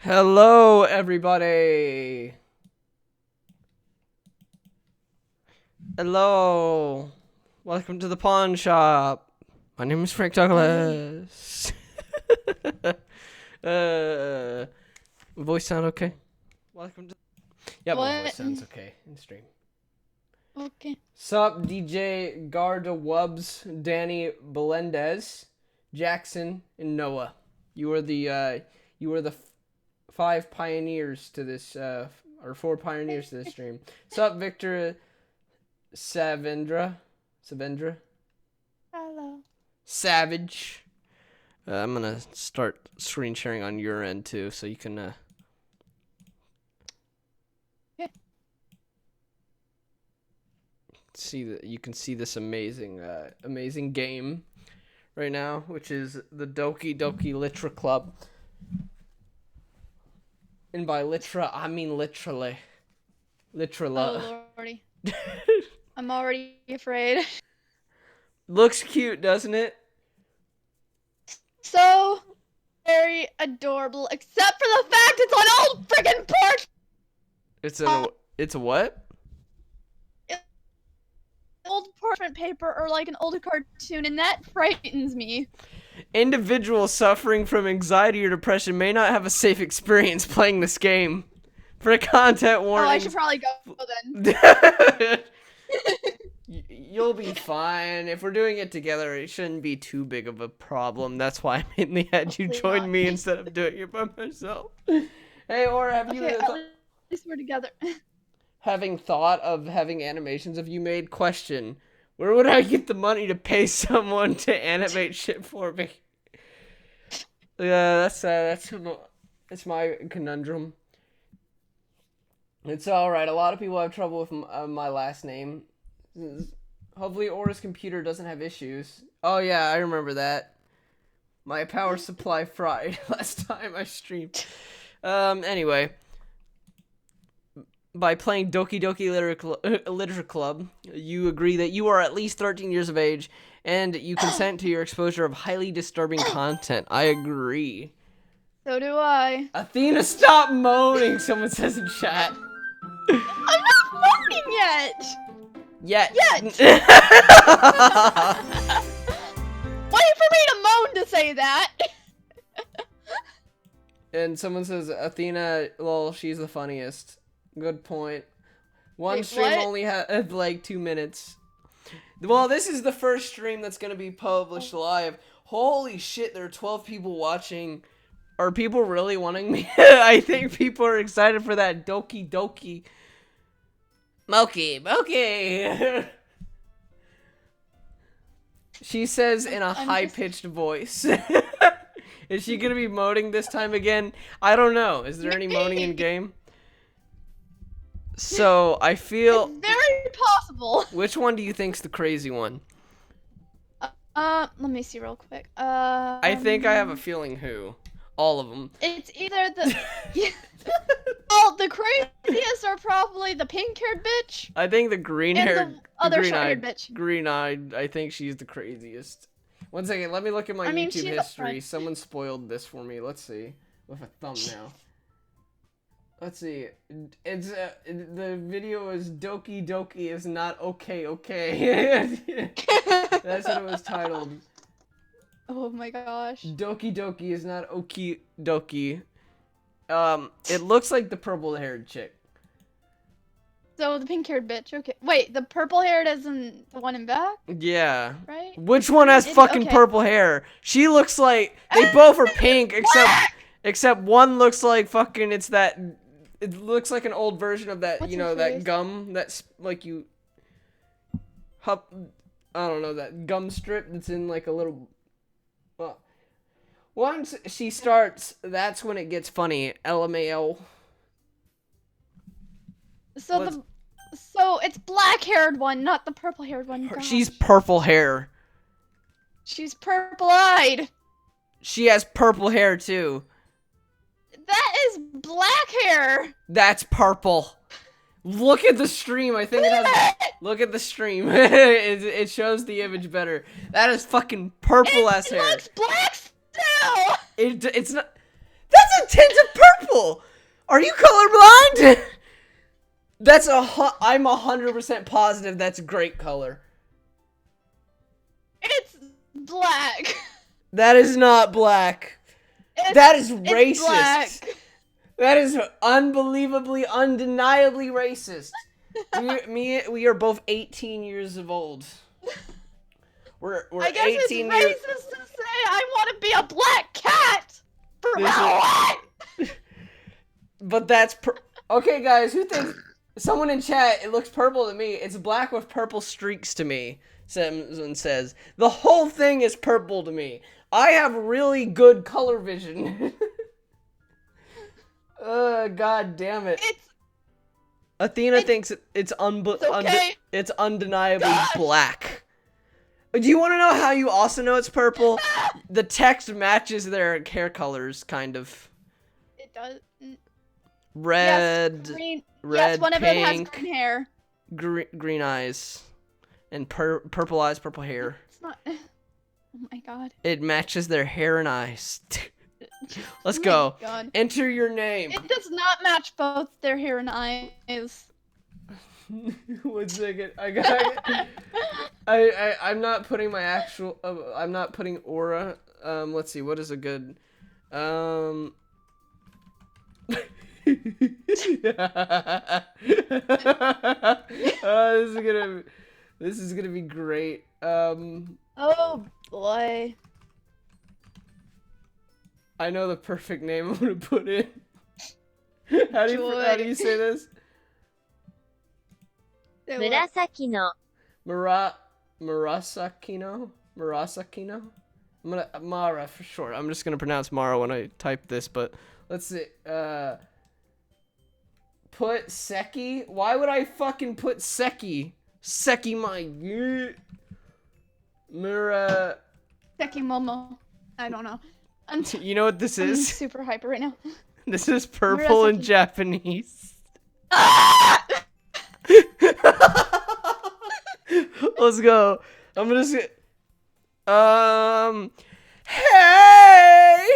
Hello, everybody. Hello. Welcome to the pawn shop. My name is Frank Douglas. Voice sound okay? Welcome to. Yeah, my voice sounds okay in stream. Okay. Sup, DJ Garda Wubs, Danny Belendez, Jackson, and Noah. You are the five pioneers to this, or four pioneers to this stream. Sup, Victor Savendra? Hello. Savage. I'm gonna start screen sharing on your end too, so you can, see that you can see this amazing game right now, which is the Doki Doki Litra Club. And by litra, I mean literally. Oh, lordy. I'm already afraid. Looks cute, doesn't it? So very adorable, except for the fact it's on old friggin' porch. It's a what? Old parchment paper or like an old cartoon, and that frightens me. Individuals suffering from anxiety or depression may not have a safe experience playing this game. For content warning. Oh, I should probably go then. You'll be fine. If we're doing it together, it shouldn't be too big of a problem. That's why I mainly had you join me instead of doing it by myself. Hey, or have you... At least we're together. Having thought of having animations of you made? Question. Where would I get the money to pay someone to animate shit for me? Yeah, that's my conundrum. It's alright. A lot of people have trouble with my last name. Hopefully Aura's computer doesn't have issues. Oh yeah, I remember that. My power supply fried last time I streamed. Anyway. By playing Doki Doki Literature Club, you agree that you are at least 13 years of age, and you consent to your exposure of highly disturbing content. I agree. So do I. Athena, stop moaning, someone says in chat. I'm not moaning yet! Yet. Wait for me to moan to say that! And someone says, Athena, lol, she's the funniest. Good point. One stream only had like 2 minutes. Well, this is the first stream that's going to be published live. Holy shit, there are 12 people watching. Are people really wanting me? I think people are excited for that Doki Doki. Moki. She says in a high-pitched voice. Is she going to be moaning this time again? I don't know. Is there any moaning in game? So, I feel... It's very possible. Which one do you think's the crazy one? Let me see real quick. I think I have a feeling who. All of them. It's either the... Well, the craziest are probably the pink-haired bitch. I think the green-haired... And the other short-haired bitch. Green-eyed, I think she's the craziest. One second, let me look at my YouTube history. Someone spoiled this for me. Let's see. With a thumbnail. Let's see. It's the video is Doki Doki is not okay. That's what it was titled. Oh my gosh. Doki Doki is not okie dokie. It looks like the purple-haired chick. So the pink-haired bitch. Okay. Wait, the purple-haired isn't the one in back? Yeah. Right? Which one has fucking purple hair? She looks like they both are pink, except one looks like fucking it looks like an old version of that, that gum that's like I don't know, that gum strip that's in like a little, once she starts, that's when it gets funny. LMAO. So it's black-haired one, not the purple-haired one. Gosh. She's purple hair. She's purple-eyed. She has purple hair too. That is black hair. That's purple. Look at the stream. I think it has. Look at the stream. It shows the image better. That is fucking purple ass hair. It looks black still. It's not. That's the tint of purple. Are you colorblind? I'm 100% positive that's great color. It's black. That is not black. That is racist. It's black. That is unbelievably, undeniably racist. We are both 18 years old. We're I guess 18 it's racist to say I want to be a black cat. For what? But that's okay, guys. Who thinks? Someone in chat. It looks purple to me. It's black with purple streaks to me. Someone says the whole thing is purple to me. I have really good color vision. God damn it. Athena thinks it's okay. it's undeniably black. Do you want to know how you also know it's purple? The text matches their hair colors, kind of. It does. Red, yes, green. red, yes, one pink, of them has green hair. Green eyes, and purple eyes, purple hair. It's not. Oh my god. It matches their hair and eyes. Let's Oh go. God. Enter your name. It does not match both their hair and eyes. 1 second. I'm not putting my actual. I'm not putting aura. Let's see. What is a good? This is gonna be great. Oh boy. I know the perfect name I'm gonna put in. How do you say this? Murasaki Murasakino? I'm gonna Mara for short. I'm just gonna pronounce Mara when I type this, but let's see. Put Seki? Why would I fucking put Seki? Seki my Mura Seki Momo. I don't know. You know what this I'm is? super hyper right now. This is purple in Japanese. Let's go. I'm gonna say hey!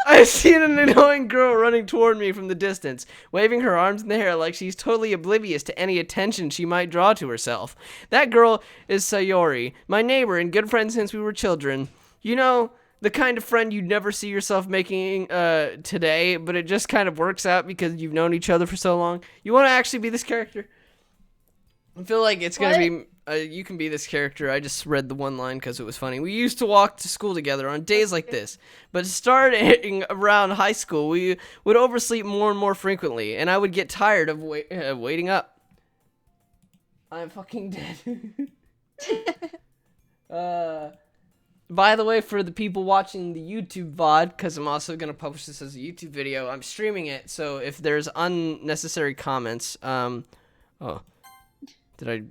I see an annoying girl running toward me from the distance, waving her arms in the air like she's totally oblivious to any attention she might draw to herself. That girl is Sayori, my neighbor and good friend since we were children. You know, the kind of friend you'd never see yourself making today, but it just kind of works out because you've known each other for so long. You want to actually be this character? I feel like it's going to be... you can be this character. I just read the one line because it was funny. We used to walk to school together on days like this, but starting around high school, we would oversleep more and more frequently, and I would get tired of waiting up. I'm fucking dead. By the way, for the people watching the YouTube VOD, because I'm also going to publish this as a YouTube video, I'm streaming it, so if there's unnecessary comments, oh, did I...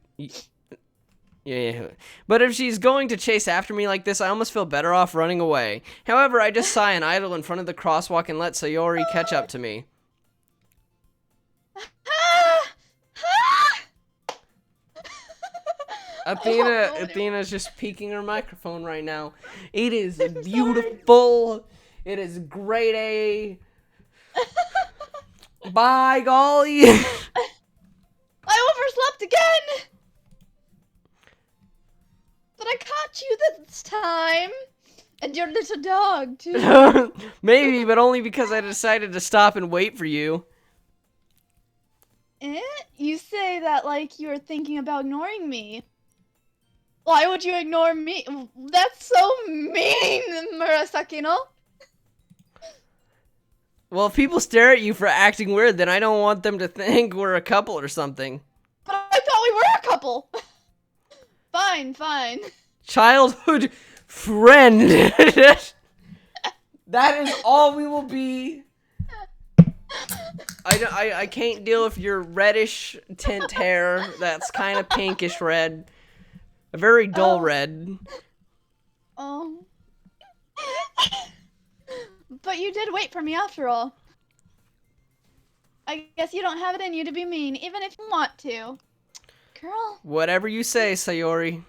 Yeah. But if she's going to chase after me like this, I almost feel better off running away. However, I just sigh and idle in front of the crosswalk and let Sayori catch up to me. Athena's just peeking her microphone right now. It is beautiful. It is grade A. By golly. I overslept again! But I caught you this time! And your little dog, too. Maybe, but only because I decided to stop and wait for you. You say that like you were thinking about ignoring me. Why would you ignore me? That's so mean, Murasaki, no? Well, if people stare at you for acting weird, then I don't want them to think we're a couple or something. But I thought we were a couple! Fine. Childhood friend. That is all we will be. I can't deal with your reddish tint hair. That's kind of pinkish red. A very dull red. Oh. But you did wait for me after all. I guess you don't have it in you to be mean, even if you want to. Girl. Whatever you say, Sayori.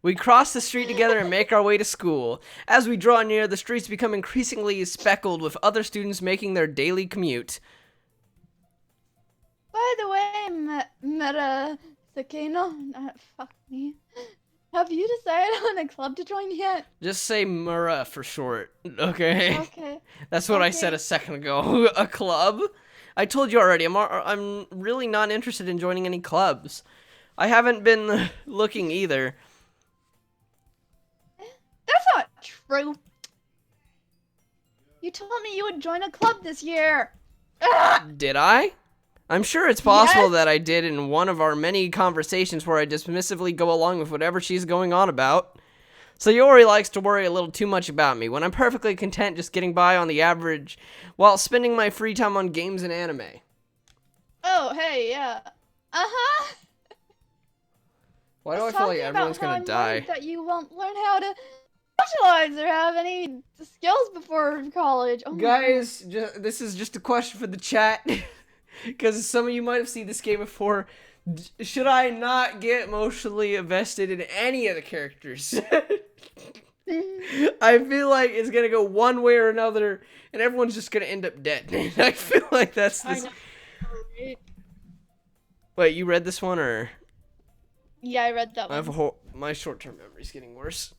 We cross the street together and make our way to school. As we draw near, the streets become increasingly speckled with other students making their daily commute. By the way, Murasaki, fuck me. Have you decided on a club to join yet? Just say Mura for short, okay? Okay. That's what I said a second ago. A club? I told you already, I'm really not interested in joining any clubs. I haven't been looking either. That's not true. You told me you would join a club this year. Ugh! Did I? I'm sure it's possible Yes. that I did in one of our many conversations where I dismissively go along with whatever she's going on about. Sayori likes to worry a little too much about me, when I'm perfectly content just getting by on the average while spending my free time on games and anime. Oh, hey, yeah. Uh-huh. Why do I feel like everyone's gonna die? That you won't learn how to socialize or have any skills before college. Oh my Guys, this is just a question for the chat. Because some of you might have seen this game before. Should I not get emotionally invested in any of the characters? I feel like it's gonna go one way or another, and everyone's just gonna end up dead. I feel like that's this. God. Wait, you read this one or? Yeah, I read that I have one. my short-term memory's getting worse.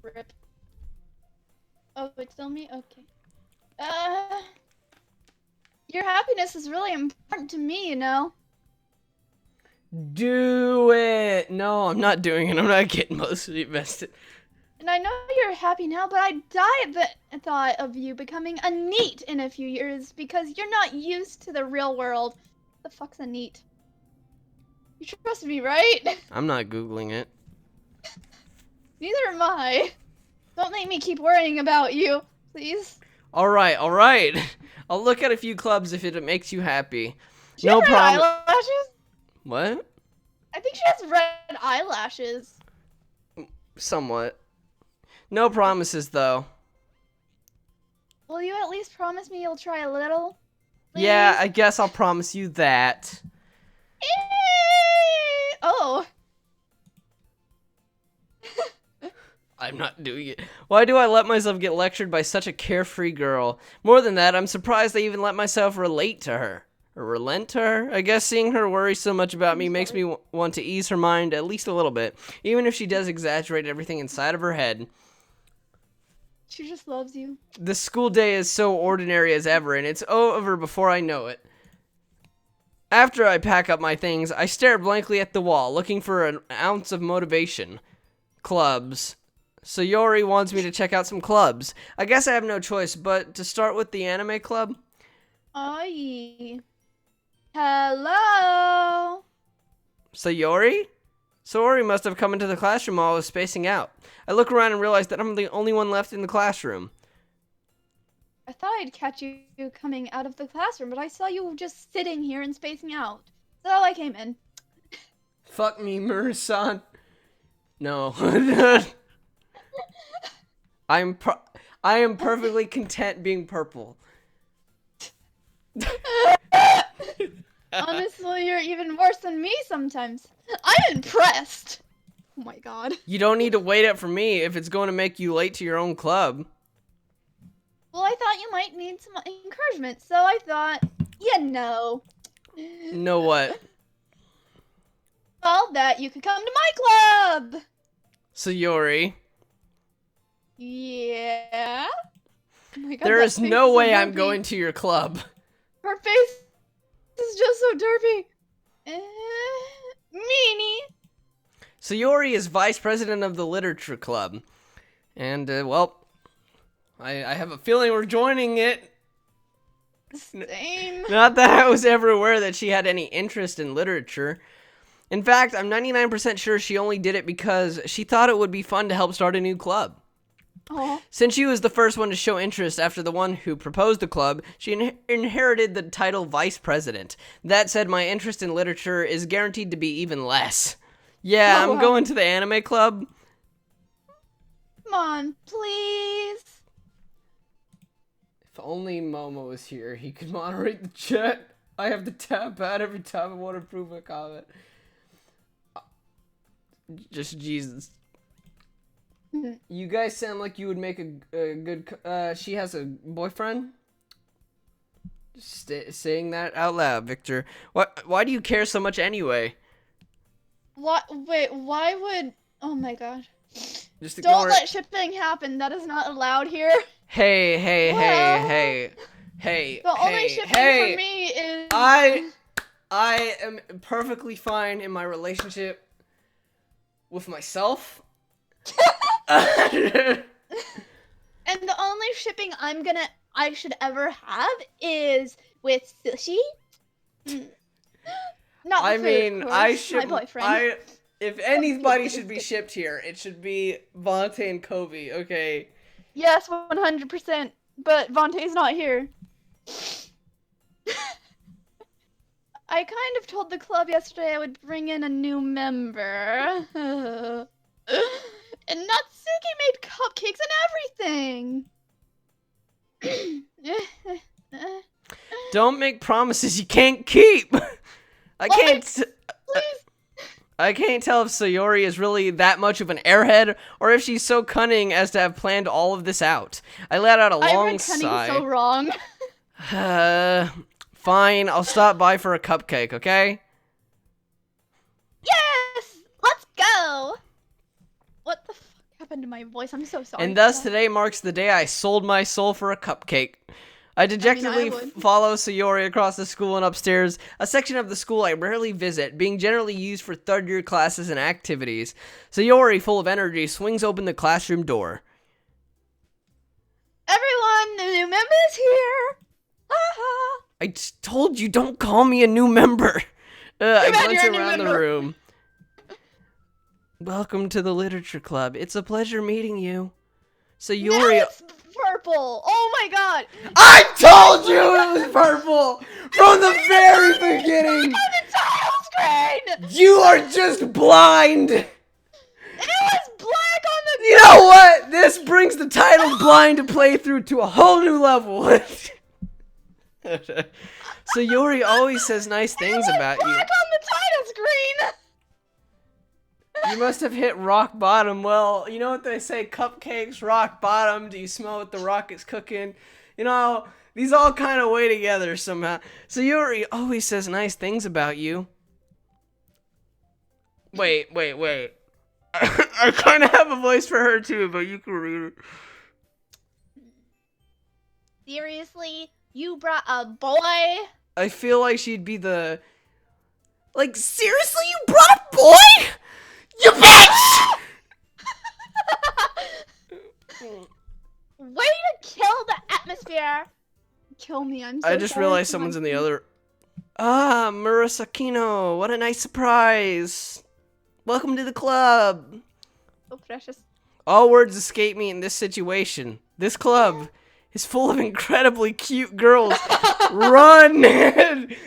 Rip. Oh, it's still me? Okay. Your happiness is really important to me, you know? Do it! No, I'm not doing it. I'm not getting mostly invested. And I know you're happy now, but I die at the thought of you becoming a NEET in a few years because you're not used to the real world. The fuck's a NEET? You trust me, right? I'm not Googling it. Neither am I. Don't make me keep worrying about you, please. Alright. I'll look at a few clubs if it makes you happy. She No has red problem. eyelashes? What? I think she has red eyelashes. Somewhat. No promises, though. Will you at least promise me you'll try a little? Please? Yeah, I guess I'll promise you that. Oh. I'm not doing it. Why do I let myself get lectured by such a carefree girl? More than that, I'm surprised I even let myself relate to her. Or relent to her? I guess seeing her worry so much about me makes me want to ease her mind at least a little bit, even if she does exaggerate everything inside of her head. She just loves you. The school day is so ordinary as ever, and it's over before I know it. After I pack up my things, I stare blankly at the wall, looking for an ounce of motivation. Clubs. Sayori wants me to check out some clubs. I guess I have no choice, but to start with the anime club? Aye. Hello? Sayori? Sayori must have come into the classroom while I was spacing out. I look around and realize that I'm the only one left in the classroom. I thought I'd catch you coming out of the classroom, but I saw you just sitting here and spacing out. So I came in. Fuck me, Mura-san. No. I am perfectly content being purple. Honestly, you're even worse than me sometimes. I'm impressed. Oh my god. You don't need to wait up for me if it's going to make you late to your own club. Well, I thought you might need some encouragement, so I thought, you know. Know what? Well, that you could come to my club. Sayori. Yeah? Oh my god, There that is face no so way I'm derpy. going to your club. Her face is just so derpy. Meanie. Sayori is vice president of the literature club. And, well, I have a feeling we're joining it. Same. Not that I was ever aware that she had any interest in literature. In fact, I'm 99% sure she only did it because she thought it would be fun to help start a new club. Aw. Since she was the first one to show interest after the one who proposed the club, she inherited the title vice president. That said, my interest in literature is guaranteed to be even less. Yeah, Oh, I'm wow. going to the anime club. Come on, please. If only Momo was here, he could moderate the chat. I have to tap out every time I want to prove a comment. Just Jesus. Mhm. You guys sound like you would make a good. She has a boyfriend. Saying that out loud, Victor. What? Why do you care so much anyway? What? Wait, why would... Oh my god. Just Don't ignore let it. shipping happen. That is not allowed here. Hey, hey, Well, hey, hey, The only hey, shipping hey. for me is... I am perfectly fine in my relationship with myself. And the only shipping I should ever have is with sushi. Not the food, of course. My boyfriend. If anybody should be shipped here, it should be Vontae and Kobe, okay? Yes, 100%. But Vontae's not here. I kind of told the club yesterday I would bring in a new member. And Natsuki made cupcakes and everything. Don't make promises you can't keep. I can't tell if Sayori is really that much of an airhead or if she's so cunning as to have planned all of this out. I let out a long sigh. I read cunning so wrong. Fine, I'll stop by for a cupcake, okay? Yes! Let's go! What the fuck happened to my voice? I'm so sorry. And thus today marks the day I sold my soul for a cupcake. I dejectedly follow Sayori across the school and upstairs, a section of the school I rarely visit, being generally used for third-year classes and activities. Sayori, full of energy, swings open the classroom door. Everyone, the new member's here! Ha I just told you, don't call me a new member. I glance around the room. Welcome to the literature club. It's a pleasure meeting you. Sayori. Now it's purple. Oh my god. I told you it was purple from the very beginning. On the title screen. You are just blind. It was black on the. You know what? This brings the title "Blind to Playthrough" to a whole new level. Sayori always says nice things about you. Black on the title screen. You must have hit rock bottom. Well, you know what they say, cupcakes, rock bottom. Do you smell what the rock is cooking? You know, these all kind of weigh together somehow. Sayori always says nice things about you. Wait. I kind of have a voice for her too, but you can read it. Seriously? You brought a boy? I feel like she'd be the... Like, seriously, you brought a boy? You bitch! Way to kill the atmosphere! Kill me, I'm so I just realized someone's in the other... Ah, Murasakino, what a nice surprise. Welcome to the club. So precious. All words escape me in this situation. This club is full of incredibly cute girls. Run!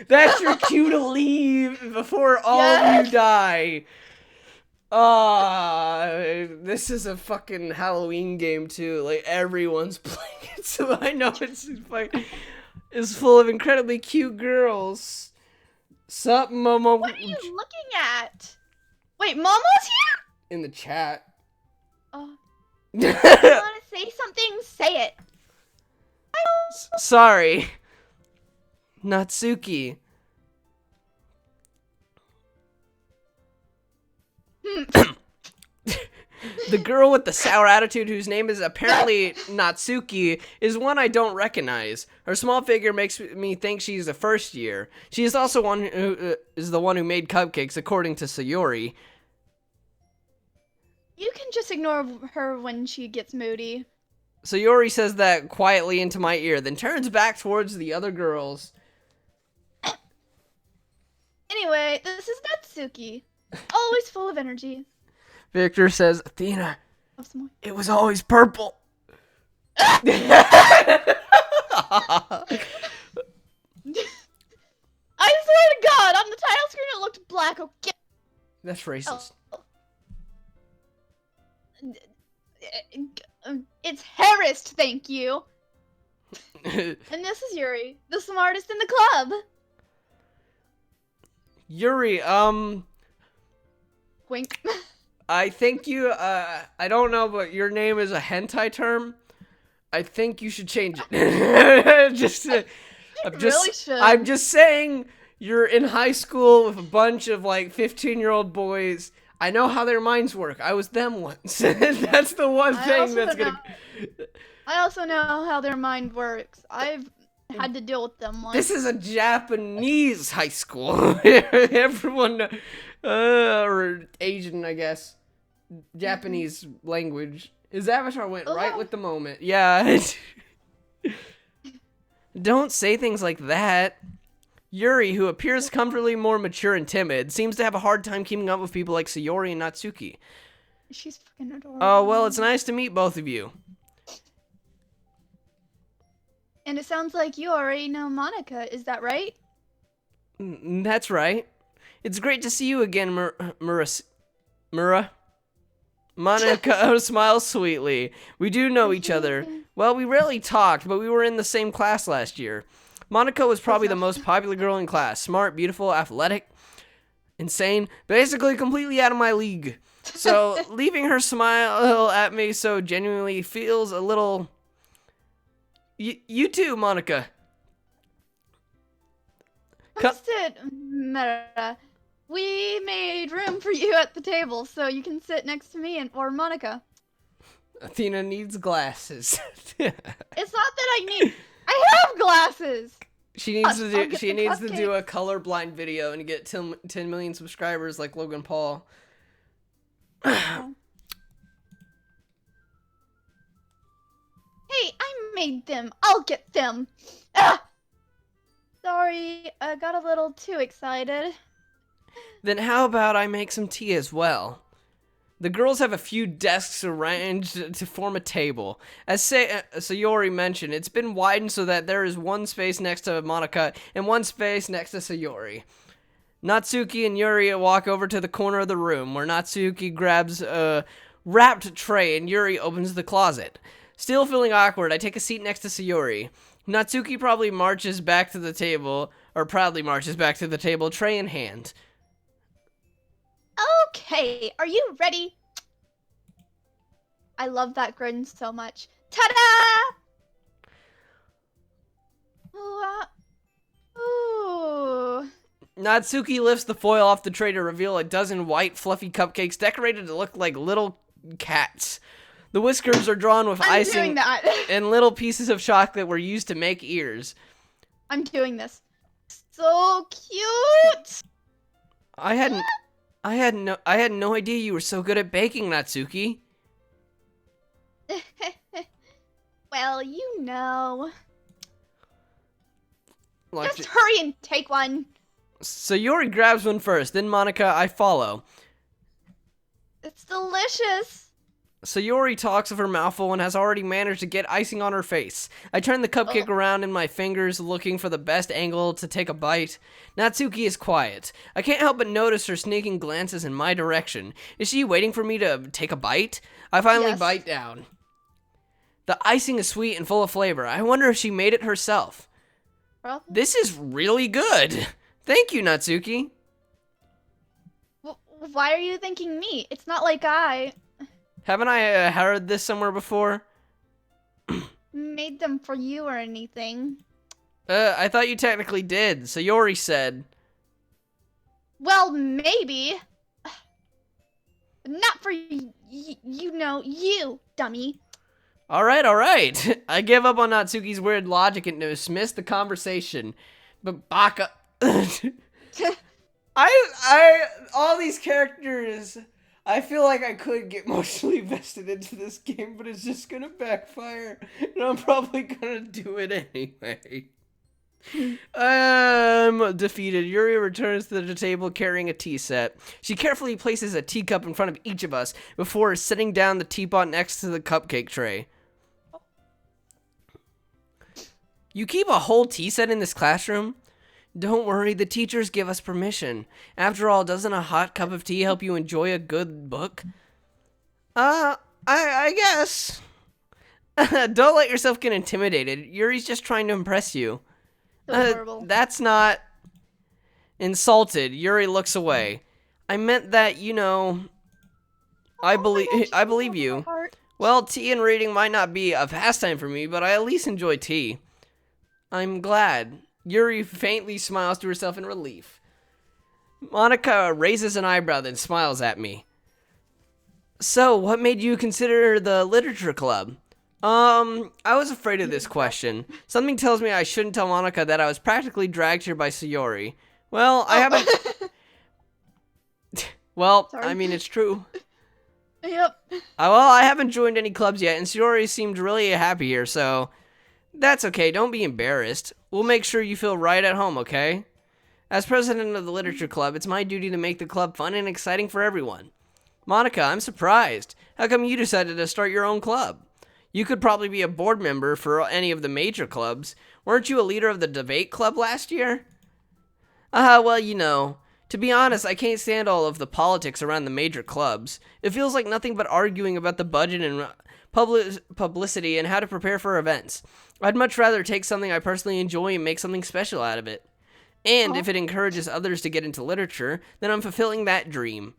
That's your cue to leave before all of you die. This is a fucking Halloween game too. Like everyone's playing it, so I know it's full of incredibly cute girls. Sup, Momo? What are you looking at? Wait, Momo's here? In the chat. Oh. You want to say something? Say it. Sorry. Natsuki. The girl with the sour attitude, whose name is apparently Natsuki, is one I don't recognize. Her small figure makes me think she's a first year. She is also one who is the one who made cupcakes, according to Sayori. You can just ignore her when she gets moody. Sayori says that quietly into my ear, then turns back towards the other girls. Anyway, this is Natsuki. Always full of energy. Victor says, Athena, Have some more. it was always purple. I swear to God, on the title screen it looked black. Okay. That's racist. Oh. It's harassed, thank you. And this is Yuri, the smartest in the club. Yuri, Wink. I think you, I don't know, but your name is a hentai term. I think you should change it. Really should. I'm just saying, you're in high school with a bunch of like 15-year-old boys. I know how their minds work. I was them once. That's the one thing that's gonna. I also know how their mind works. I've had to deal with them once. This is a Japanese high school. Everyone, or Asian, I guess. Japanese language. His avatar went right with the moment. Yeah. Don't say things like that. Yuri, who appears comfortably more mature and timid, seems to have a hard time keeping up with people like Sayori and Natsuki. She's fucking adorable. Oh, well, it's nice to meet both of you. And it sounds like you already know Monica, is that right? That's right. It's great to see you again, Mura. Monica smiles sweetly. We do know each other. Well, we rarely talked, but we were in the same class last year. Monica was probably the most popular girl in class. Smart, beautiful, athletic, insane, basically completely out of my league. So, leaving her smile at me so genuinely feels a little... You too, Monica. Sit, Mera. We made room for you at the table, so you can sit next to me or Monica. Athena needs glasses. It's not that I have glasses! She needs to do a colorblind video and get 10 million subscribers like Logan Paul. Hey, I made them. I'll get them. Ah! Sorry, I got a little too excited. Then how about I make some tea as well? The girls have a few desks arranged to form a table. As Sayori mentioned, it's been widened so that there is one space next to Monica and one space next to Sayori. Natsuki and Yuri walk over to the corner of the room, where Natsuki grabs a wrapped tray and Yuri opens the closet. Still feeling awkward, I take a seat next to Sayori. Natsuki proudly marches back to the table, tray in hand. Okay, are you ready? I love that grin so much. Ta-da! Ooh. Natsuki lifts the foil off the tray to reveal a dozen white, fluffy cupcakes decorated to look like little cats. The whiskers are drawn with icing, and little pieces of chocolate were used to make ears. I'm doing this. So cute! I had no idea you were so good at baking, Natsuki. Well, you know. Like, just hurry and take one. Sayori grabs one first, then Monica, I follow. It's delicious. Sayori talks with her mouth full and has already managed to get icing on her face. I turn the cupcake around in my fingers, looking for the best angle to take a bite. Natsuki is quiet. I can't help but notice her sneaking glances in my direction. Is she waiting for me to take a bite? I finally bite down. The icing is sweet and full of flavor. I wonder if she made it herself. Probably. This is really good. Thank you, Natsuki. Why are you thanking me? It's not like I... Haven't I heard this somewhere before? Made them for you or anything. I thought you technically did. Sayori said. Well, maybe. Not for you, dummy. Alright. I give up on Natsuki's weird logic and dismiss the conversation. But Baka... all these characters... I feel like I could get emotionally invested into this game, but it's just gonna backfire, and I'm probably gonna do it anyway. I'm defeated. Yuri returns to the table carrying a tea set. She carefully places a teacup in front of each of us before setting down the teapot next to the cupcake tray. You keep a whole tea set in this classroom? Don't worry, the teachers give us permission. After all, doesn't a hot cup of tea help you enjoy a good book? I guess. Don't let yourself get intimidated. Yuri's just trying to impress you. That's not... Insulted, Yuri looks away. I meant that, I Oh my gosh, believe my you. heart. Well, tea and reading might not be a pastime for me, but I at least enjoy tea. I'm glad. Yuri faintly smiles to herself in relief. Monica raises an eyebrow, then smiles at me. So, what made you consider the literature club? I was afraid of this question. Something tells me I shouldn't tell Monica that I was practically dragged here by Sayori. Well, I haven't... Well, Sorry. I mean, it's true. Yep. Well, I haven't joined any clubs yet, and Sayori seemed really happy here, so... That's okay, don't be embarrassed. We'll make sure you feel right at home, okay? As president of the literature club, it's my duty to make the club fun and exciting for everyone. Monica, I'm surprised. How come you decided to start your own club? You could probably be a board member for any of the major clubs. Weren't you a leader of the debate club last year? Well, you know, to be honest, I can't stand all of the politics around the major clubs. It feels like nothing but arguing about the budget and publicity and how to prepare for events. I'd much rather take something I personally enjoy and make something special out of it. And if it encourages others to get into literature, then I'm fulfilling that dream.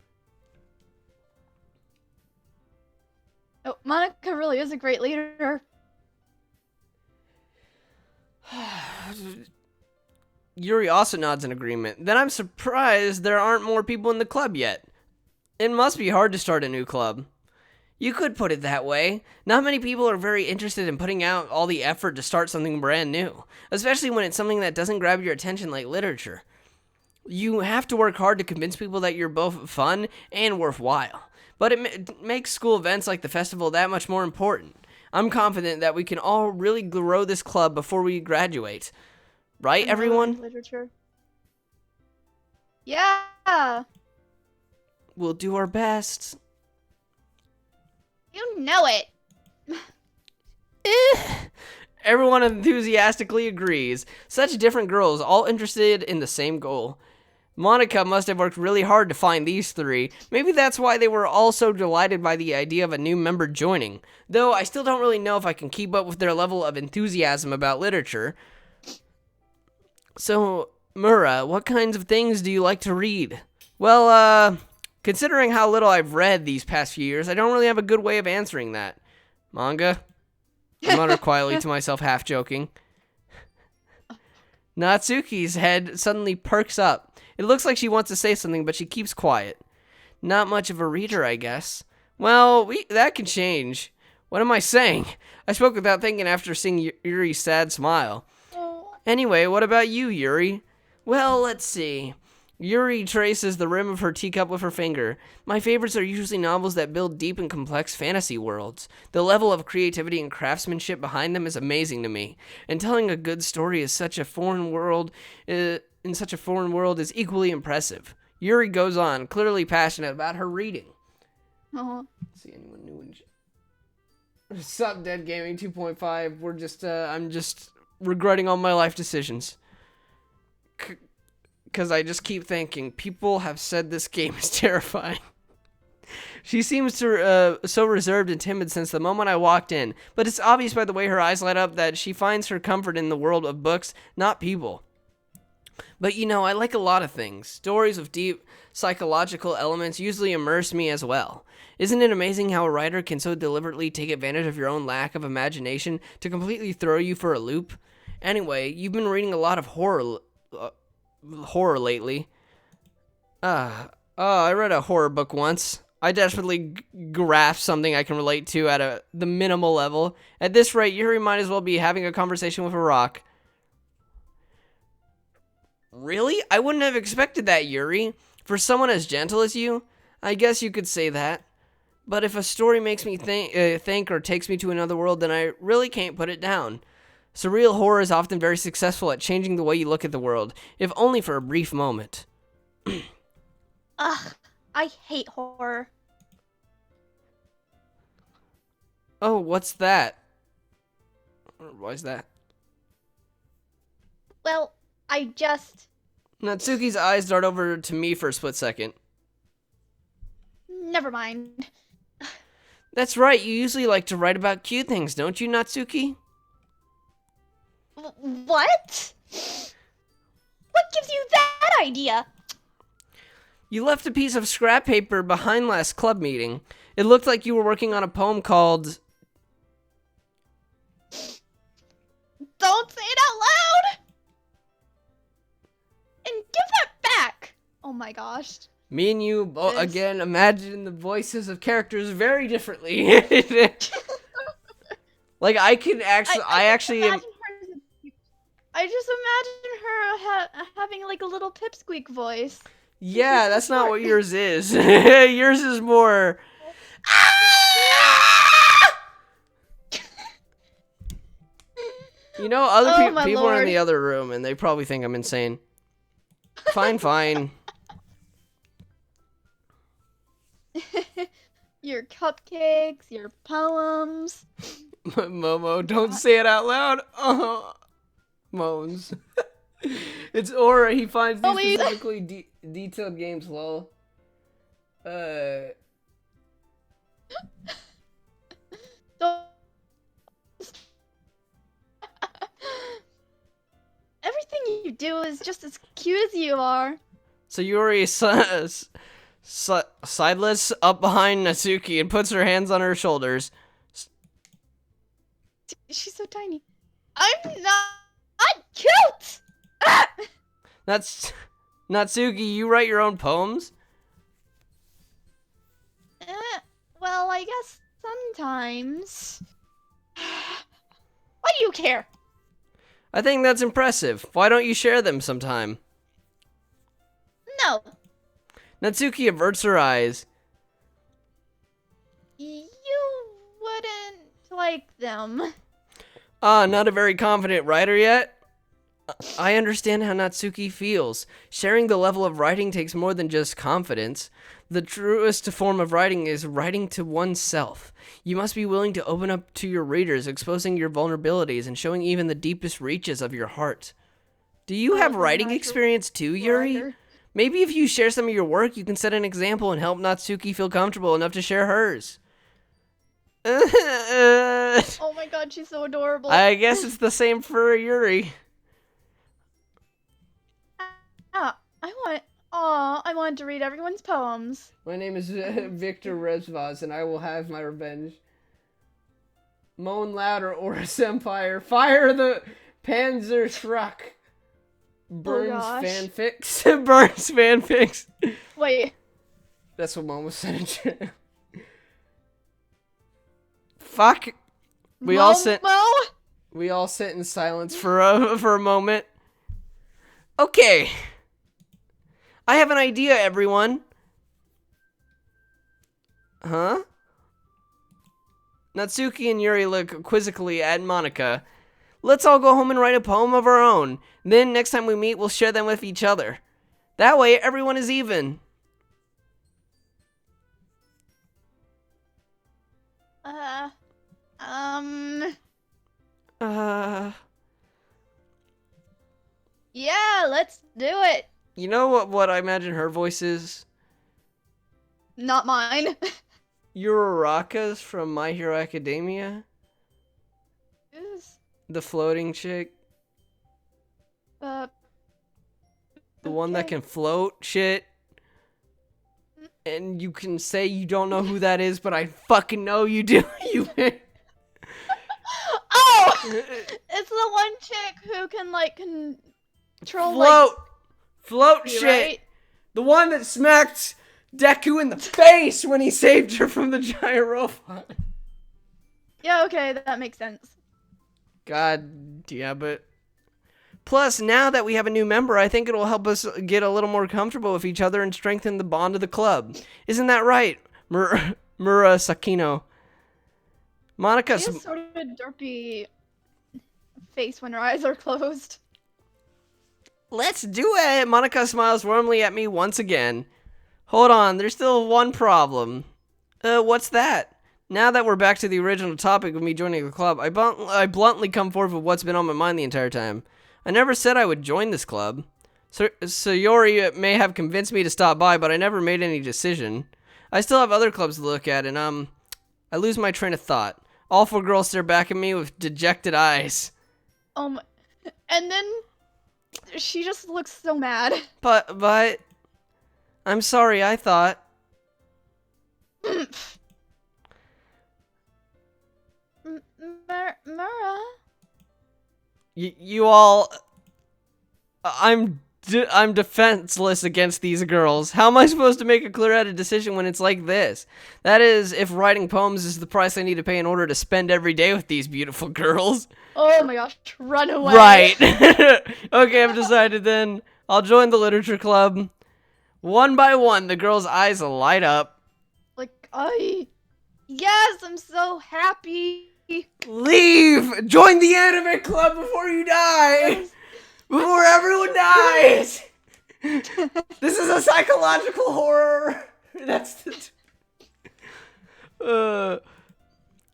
Oh, Monica really is a great leader. Yuri also nods in agreement. Then I'm surprised there aren't more people in the club yet. It must be hard to start a new club. You could put it that way. Not many people are very interested in putting out all the effort to start something brand new, especially when it's something that doesn't grab your attention like literature. You have to work hard to convince people that you're both fun and worthwhile. But it makes school events like the festival that much more important. I'm confident that we can all really grow this club before we graduate. Right, everyone? Literature. Yeah. We'll do our best. You know it. Everyone enthusiastically agrees. Such different girls, all interested in the same goal. Monica must have worked really hard to find these three. Maybe that's why they were all so delighted by the idea of a new member joining. Though I still don't really know if I can keep up with their level of enthusiasm about literature. So, Mura, what kinds of things do you like to read? Well, considering how little I've read these past few years, I don't really have a good way of answering that. Manga? I mutter quietly to myself, half joking. Natsuki's head suddenly perks up. It looks like she wants to say something, but she keeps quiet. Not much of a reader, I guess. Well, that can change. What am I saying? I spoke without thinking after seeing Yuri's sad smile. Anyway, what about you, Yuri? Well, let's see. Yuri traces the rim of her teacup with her finger. My favorites are usually novels that build deep and complex fantasy worlds. The level of creativity and craftsmanship behind them is amazing to me. And telling a good story in such a foreign world is equally impressive. Yuri goes on, clearly passionate about her reading. Oh. See anyone new in Sup, Dead Gaming 2.5. I'm just regretting all my life decisions. Because I just keep thinking, people have said this game is terrifying. She seems so reserved and timid since the moment I walked in, but it's obvious by the way her eyes light up that she finds her comfort in the world of books, not people. But you know, I like a lot of things. Stories with deep psychological elements usually immerse me as well. Isn't it amazing how a writer can so deliberately take advantage of your own lack of imagination to completely throw you for a loop? Anyway, you've been reading a lot of horror lately. I read a horror book once. I desperately grasped something I can relate to at the minimal level. At this rate, Yuri might as well be having a conversation with a rock. Really? I wouldn't have expected that, Yuri. For someone as gentle as you, I guess you could say that. But if a story makes me think or takes me to another world, then I really can't put it down. Surreal horror is often very successful at changing the way you look at the world, if only for a brief moment. Ugh, I hate horror. Oh, what's that? Why is that? Well, I just... Natsuki's eyes dart over to me for a split second. Never mind. That's right, you usually like to write about cute things, don't you, Natsuki? What? What gives you that idea? You left a piece of scrap paper behind last club meeting. It looked like you were working on a poem called... Don't say it out loud! And give that back! Oh my gosh. Me and you, This- again, imagine the voices of characters very differently. Like, I can actually... I just imagine her having like a little pipsqueak voice. Yeah, that's not what yours is. Yours is more... You know, other people are in the other room, and they probably think I'm insane. Fine, fine. Your cupcakes, your poems. Momo, don't say it out loud. Moans. It's Aura. He finds these specifically detailed games, lol. Everything you do is just as cute as you are. So Yuri sideless up behind Natsuki and puts her hands on her shoulders. She's so tiny. I'm not cute! Ah! That's Natsuki, you write your own poems? Well, I guess sometimes. Why do you care? I think that's impressive. Why don't you share them sometime? No. Natsuki averts her eyes. You wouldn't like them. Not a very confident writer yet? I understand how Natsuki feels. Sharing the level of writing takes more than just confidence. The truest form of writing is writing to oneself. You must be willing to open up to your readers, exposing your vulnerabilities and showing even the deepest reaches of your heart. Do you have writing experience too, Yuri? Maybe if you share some of your work, you can set an example and help Natsuki feel comfortable enough to share hers. Oh my god, she's so adorable. I guess it's the same for Yuri. I wanted to read everyone's poems. My name is Victor Rezvaz, and I will have my revenge. Moan louder, Oris Empire. Fire the Panzer Schruck. Burns fanfics. Burns fanfics. Wait. That's what Mom was saying. Fuck. We all sit in silence for a moment. Okay. I have an idea, everyone. Huh? Natsuki and Yuri look quizzically at Monika. Let's all go home and write a poem of our own. Then next time we meet, we'll share them with each other. That way, everyone is even. Yeah, let's do it. You know what I imagine her voice is? Not mine. Uraraka's from My Hero Academia. The floating chick. The one that can float shit. And you can say you don't know who that is, but I fucking know you do. Oh! It's the one chick who can, like, control, Float shit! Right? The one that smacked Deku in the face when he saved her from the giant robot. Yeah, okay, that makes sense. God, yeah, but... Plus, now that we have a new member, I think it'll help us get a little more comfortable with each other and strengthen the bond of the club. Isn't that right, Mura Sakino? Monika... She has sort of a derpy face when her eyes are closed. Let's do it! Monika smiles warmly at me once again. Hold on, there's still one problem. What's that? Now that we're back to the original topic of me joining the club, I bluntly come forward with what's been on my mind the entire time. I never said I would join this club. Sayori may have convinced me to stop by, but I never made any decision. I still have other clubs to look at, and I lose my train of thought. All four girls stare back at me with dejected eyes. And then she just looks so mad. But, I'm sorry, I thought. Mura. You all... I'm defenseless against these girls. How am I supposed to make a clear-headed decision when it's like this? That is, if writing poems is the price I need to pay in order to spend every day with these beautiful girls. Oh my gosh, run away. Right. Okay, I've decided then. I'll join the literature club. One by one, the girls' eyes light up. Like, yes, I'm so happy. Leave! Join the anime club before you die! Before everyone dies! This is a psychological horror! That's the...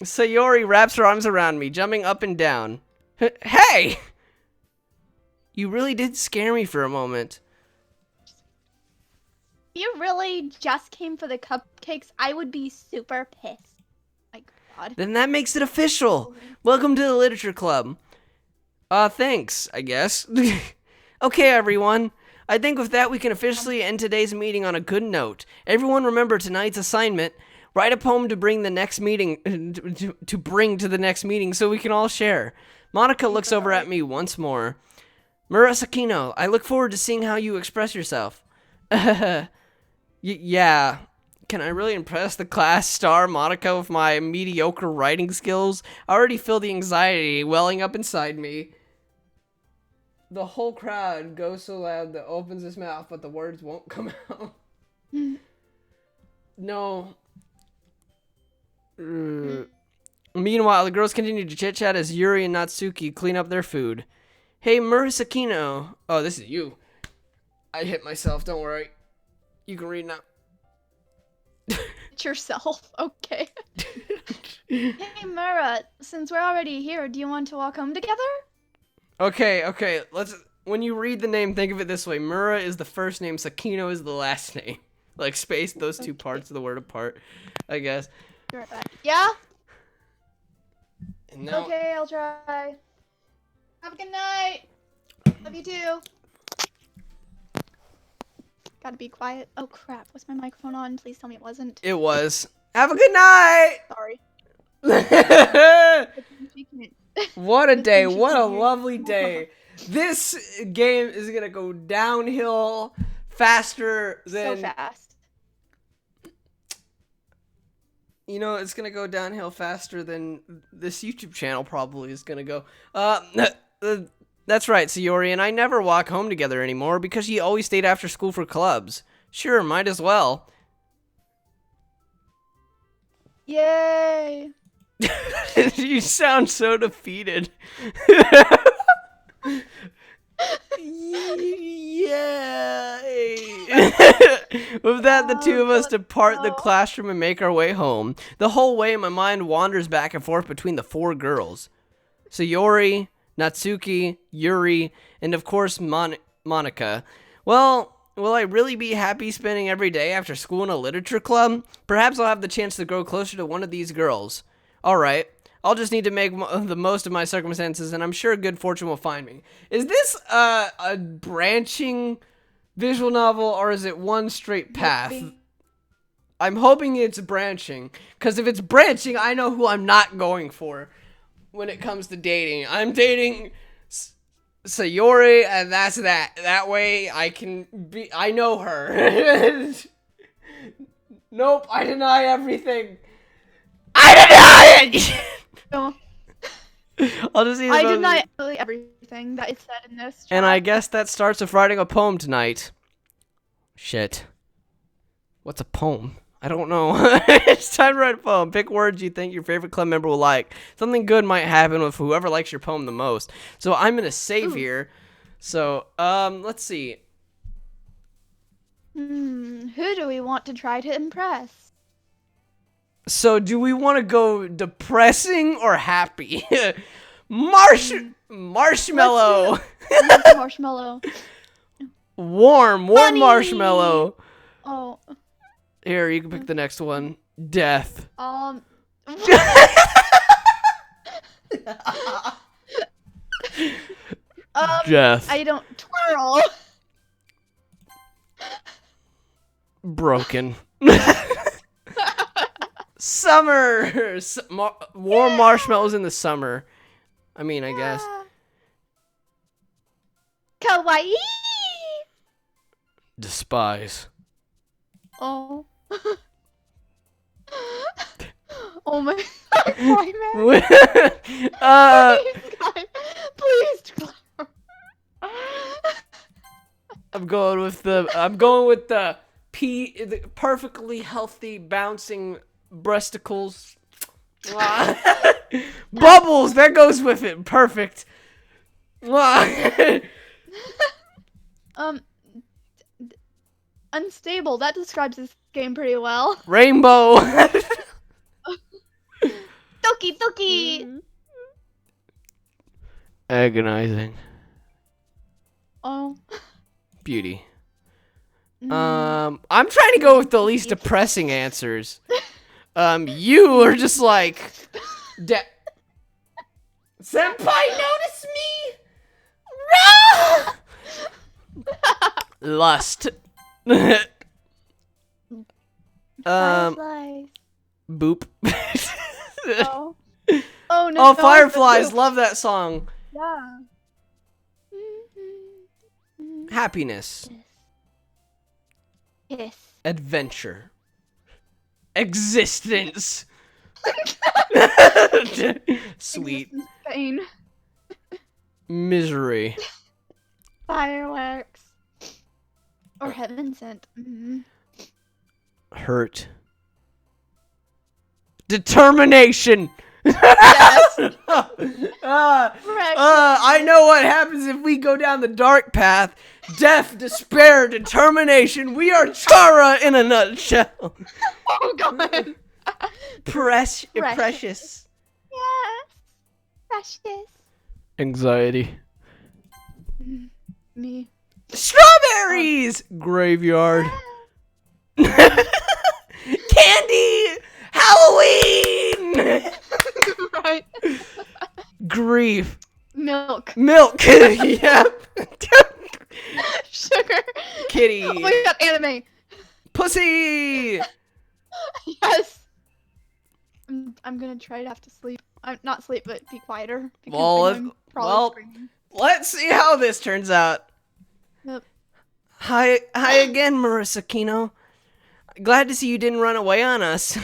Sayori wraps her arms around me, jumping up and down. Hey! You really did scare me for a moment. You really just came for the cupcakes? I would be super pissed. My God. Then that makes it official. Welcome to the literature club. Thanks, I guess. Okay, everyone. I think with that we can officially end today's meeting on a good note. Everyone remember tonight's assignment. Write a poem to bring the next meeting to bring to the next meeting so we can all share. Monica looks over at me once more. Murasakino, I look forward to seeing how you express yourself. Yeah. Can I really impress the class star Monica with my mediocre writing skills? I already feel the anxiety welling up inside me. The whole crowd goes so loud that opens his mouth, but the words won't come out. No. Meanwhile, the girls continue to chit-chat as Yuri and Natsuki clean up their food. Hey, Murasakino. Oh, this is you. I hit myself, don't worry. You can read now. It's yourself, okay. Hey, Mura, since we're already here, do you want to walk home together? Okay, when you read the name, think of it this way. Mura is the first name, Sakino is the last name. Like, space those two parts of the word apart, I guess. Right back. Yeah? And now... Okay, I'll try. Have a good night. Love you too. Gotta be quiet. Oh crap, was my microphone on? Please tell me it wasn't. It was. Have a good night! Sorry. What a day. What a lovely day. This game is gonna go downhill faster than... So fast. You know, it's gonna go downhill faster than this YouTube channel probably is gonna go. That's right, Sayori and I never walk home together anymore because he always stayed after school for clubs. Sure, might as well. Yay! You sound so defeated. Yay! With that, the two of us depart the classroom and make our way home. The whole way, my mind wanders back and forth between the four girls. Sayori, Natsuki, Yuri, and of course Monica. Well, will I really be happy spending every day after school in a literature club? Perhaps I'll have the chance to grow closer to one of these girls. Alright, I'll just need to make the most of my circumstances, and I'm sure good fortune will find me. Is this a branching visual novel, or is it one straight path? I'm hoping it's branching, because if it's branching, I know who I'm not going for. When it comes to dating, I'm dating Sayori, and that's that. That way, I know her. Nope, I deny everything. I deny it! No. I'll just I deny absolutely everything that is said in this chat. And I guess that starts with writing a poem tonight. Shit. What's a poem? I don't know. It's time to write a poem. Pick words you think your favorite club member will like. Something good might happen with whoever likes your poem the most. So I'm gonna save here. So, let's see. Who do we want to try to impress? So do we want to go depressing or happy? Marshmallow. Marshmallow. Warm Funny. marshmallow. Oh. Here, you can pick the next one. Death. Death. I don't twirl. Broken. Summer! Warm marshmallows in the summer. I mean, I guess. Kawaii! Despise. Oh. Oh my sorry, man. Please, guys. Please. I'm going with the the perfectly healthy bouncing breasticles. Bubbles, that goes with it. Perfect. Unstable. That describes this game pretty well. Rainbow. Doki Doki. Agonizing. Oh. Beauty. I'm trying to go with the least depressing answers. You are just like, Senpai, notice me! Lust. Fireflies. Boop. Oh. Oh no. Oh, Fireflies, love that song. Yeah. Happiness. Yes. Adventure. Existence. Sweet. Existence pain. Misery. Fireworks. Or heaven sent. Hurt. Determination. Yes. I know what happens if we go down the dark path. Death, despair, determination. We are Chara in a nutshell. Oh god. Precious. Yes. Precious. Anxiety. Me. Strawberries. Graveyard. Candy. Halloween. Right. Grief. Milk. Yep. Sugar. Kitty. Oh my god, anime. Pussy. Yes. I'm gonna try to have to sleep. I'm not sleep, but be quieter. Because Well, I'm probably screaming. let's see how this turns out. Yep. Hi again, Marissa Kino. Glad to see you didn't run away on us.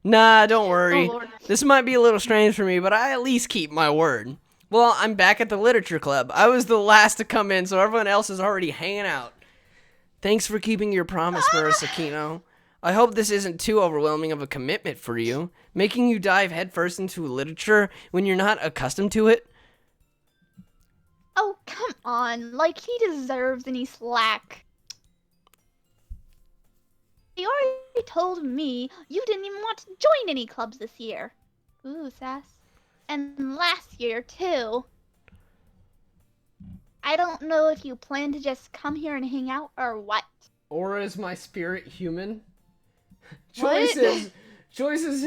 Nah, don't worry. Oh, Lord. This might be a little strange for me, but I at least keep my word. Well, I'm back at the literature club. I was the last to come in, so everyone else is already hanging out. Thanks for keeping your promise, Marissa Kino. I hope this isn't too overwhelming of a commitment for you, making you dive headfirst into literature when you're not accustomed to it. Oh, come on. Like, he deserves any slack. You already told me you didn't even want to join any clubs this year. Ooh, sass. And last year, too. I don't know if you plan to just come here and hang out or what. Or is my spirit human? What? Choices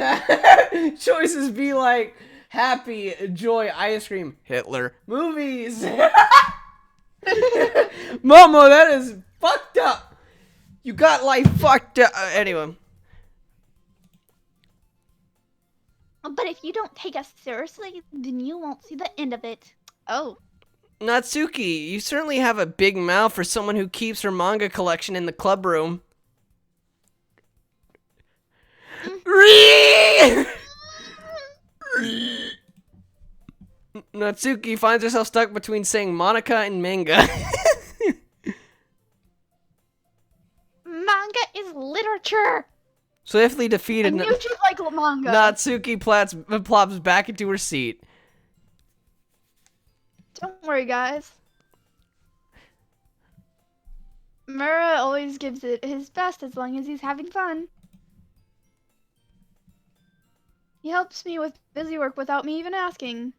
be like happy, joy, ice cream, Hitler, movies. Momo, that is fucked up. You got life fucked up. Anyway. But if you don't take us seriously, then you won't see the end of it. Oh. Natsuki, you certainly have a big mouth for someone who keeps her manga collection in the club room. Natsuki finds herself stuck between saying Monica and manga. Manga is literature. Swiftly defeated, And you just like manga. Natsuki plops back into her seat. Don't worry, guys. Mura always gives it his best as long as he's having fun. He helps me with busy work without me even asking.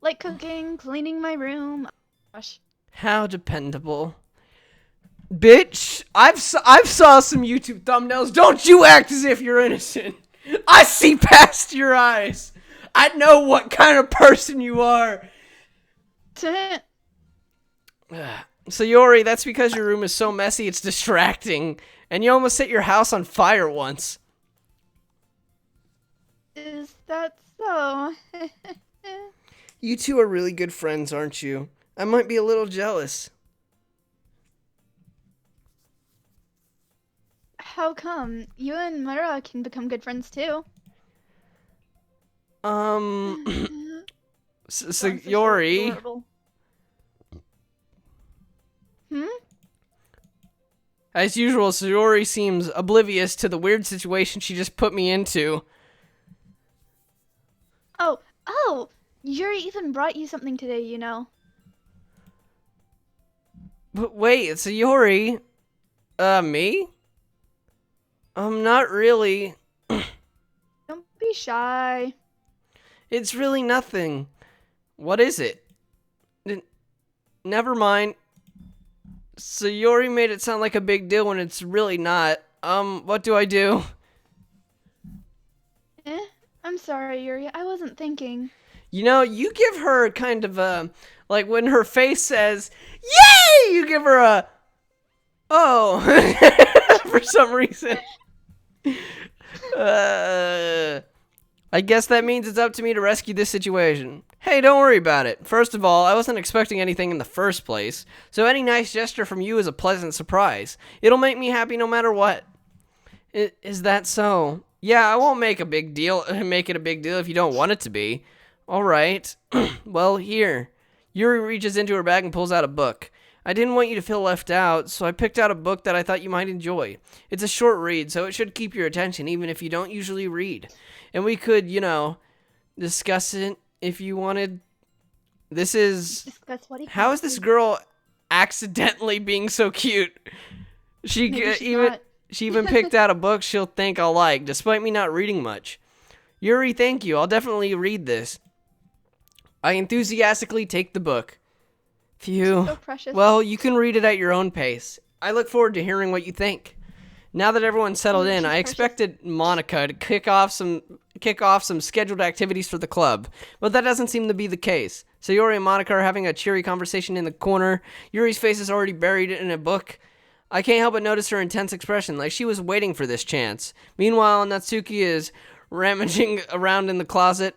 Like cooking, cleaning my room. Gosh. How dependable. Bitch, I've saw some YouTube thumbnails. Don't you act as if you're innocent. I see past your eyes. I know what kind of person you are. Sayori, that's because your room is so messy it's distracting. And you almost set your house on fire once. Is that so? You two are really good friends, aren't you? I might be a little jealous. How come? You and Mara can become good friends too. Sayori. Hmm? As usual, Sayori seems oblivious to the weird situation she just put me into. Oh, Yuri even brought you something today, you know. But wait, Sayori? Me? Not really. Don't be shy. It's really nothing. What is it? Never mind. Sayori made it sound like a big deal when it's really not. What do I do? I'm sorry, Yuri. I wasn't thinking. You know, you give her kind of a, like when her face says, yay! You give her a, oh, for some reason. I guess that means it's up to me to rescue this situation. Hey, don't worry about it. First of all, I wasn't expecting anything in the first place, so any nice gesture from you is a pleasant surprise. It'll make me happy no matter what. Is that so? Yeah, I won't make it a big deal if you don't want it to be. All right. Well, here. Yuri reaches into her bag and pulls out a book. I didn't want you to feel left out, so I picked out a book that I thought you might enjoy. It's a short read, so it should keep your attention even if you don't usually read. And we could, discuss it if you wanted. This is... Discuss what? How is this girl accidentally being so cute? She even picked out a book she'll think I'll like, despite me not reading much. Yuri, thank you. I'll definitely read this. I enthusiastically take the book. Phew. So precious. Well, you can read it at your own pace. I look forward to hearing what you think. Now that everyone's settled in, I expected Monica to kick off some scheduled activities for the club, but that doesn't seem to be the case. Sayori and Monica are having a cheery conversation in the corner. Yuri's face is already buried in a book. I can't help but notice her intense expression, like she was waiting for this chance. Meanwhile, Natsuki is rummaging around in the closet.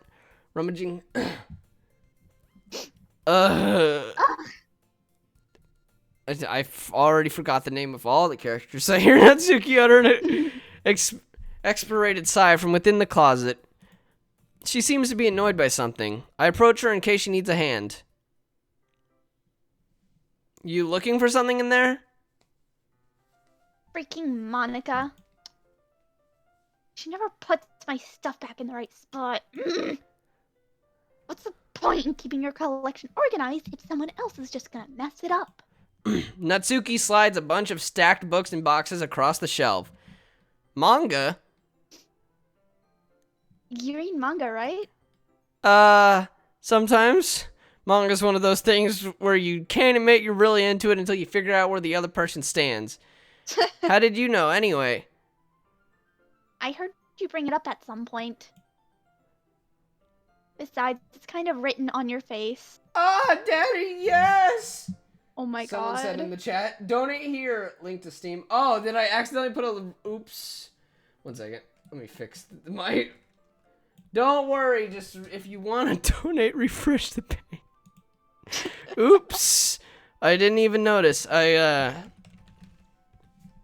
I already forgot the name of all the characters. I hear Natsuki utter an expirated sigh from within the closet. She seems to be annoyed by something. I approach her in case she needs a hand. You looking for something in there? Freaking Monica. She never puts my stuff back in the right spot. What's the point in keeping your collection organized if someone else is just gonna mess it up? Natsuki slides a bunch of stacked books and boxes across the shelf. Manga? You read manga, right? Sometimes. Manga's one of those things where you can't admit you're really into it until you figure out where the other person stands. How did you know, anyway? I heard you bring it up at some point. Besides, it's kind of written on your face. Ah, Daddy, yes! Oh my Someone god. said in the chat, donate here, link to Steam. Oh, did I accidentally put a... Oops. 1 second. Let me fix my... Don't worry, just if you want to donate, refresh the page. Oops. I didn't even notice. I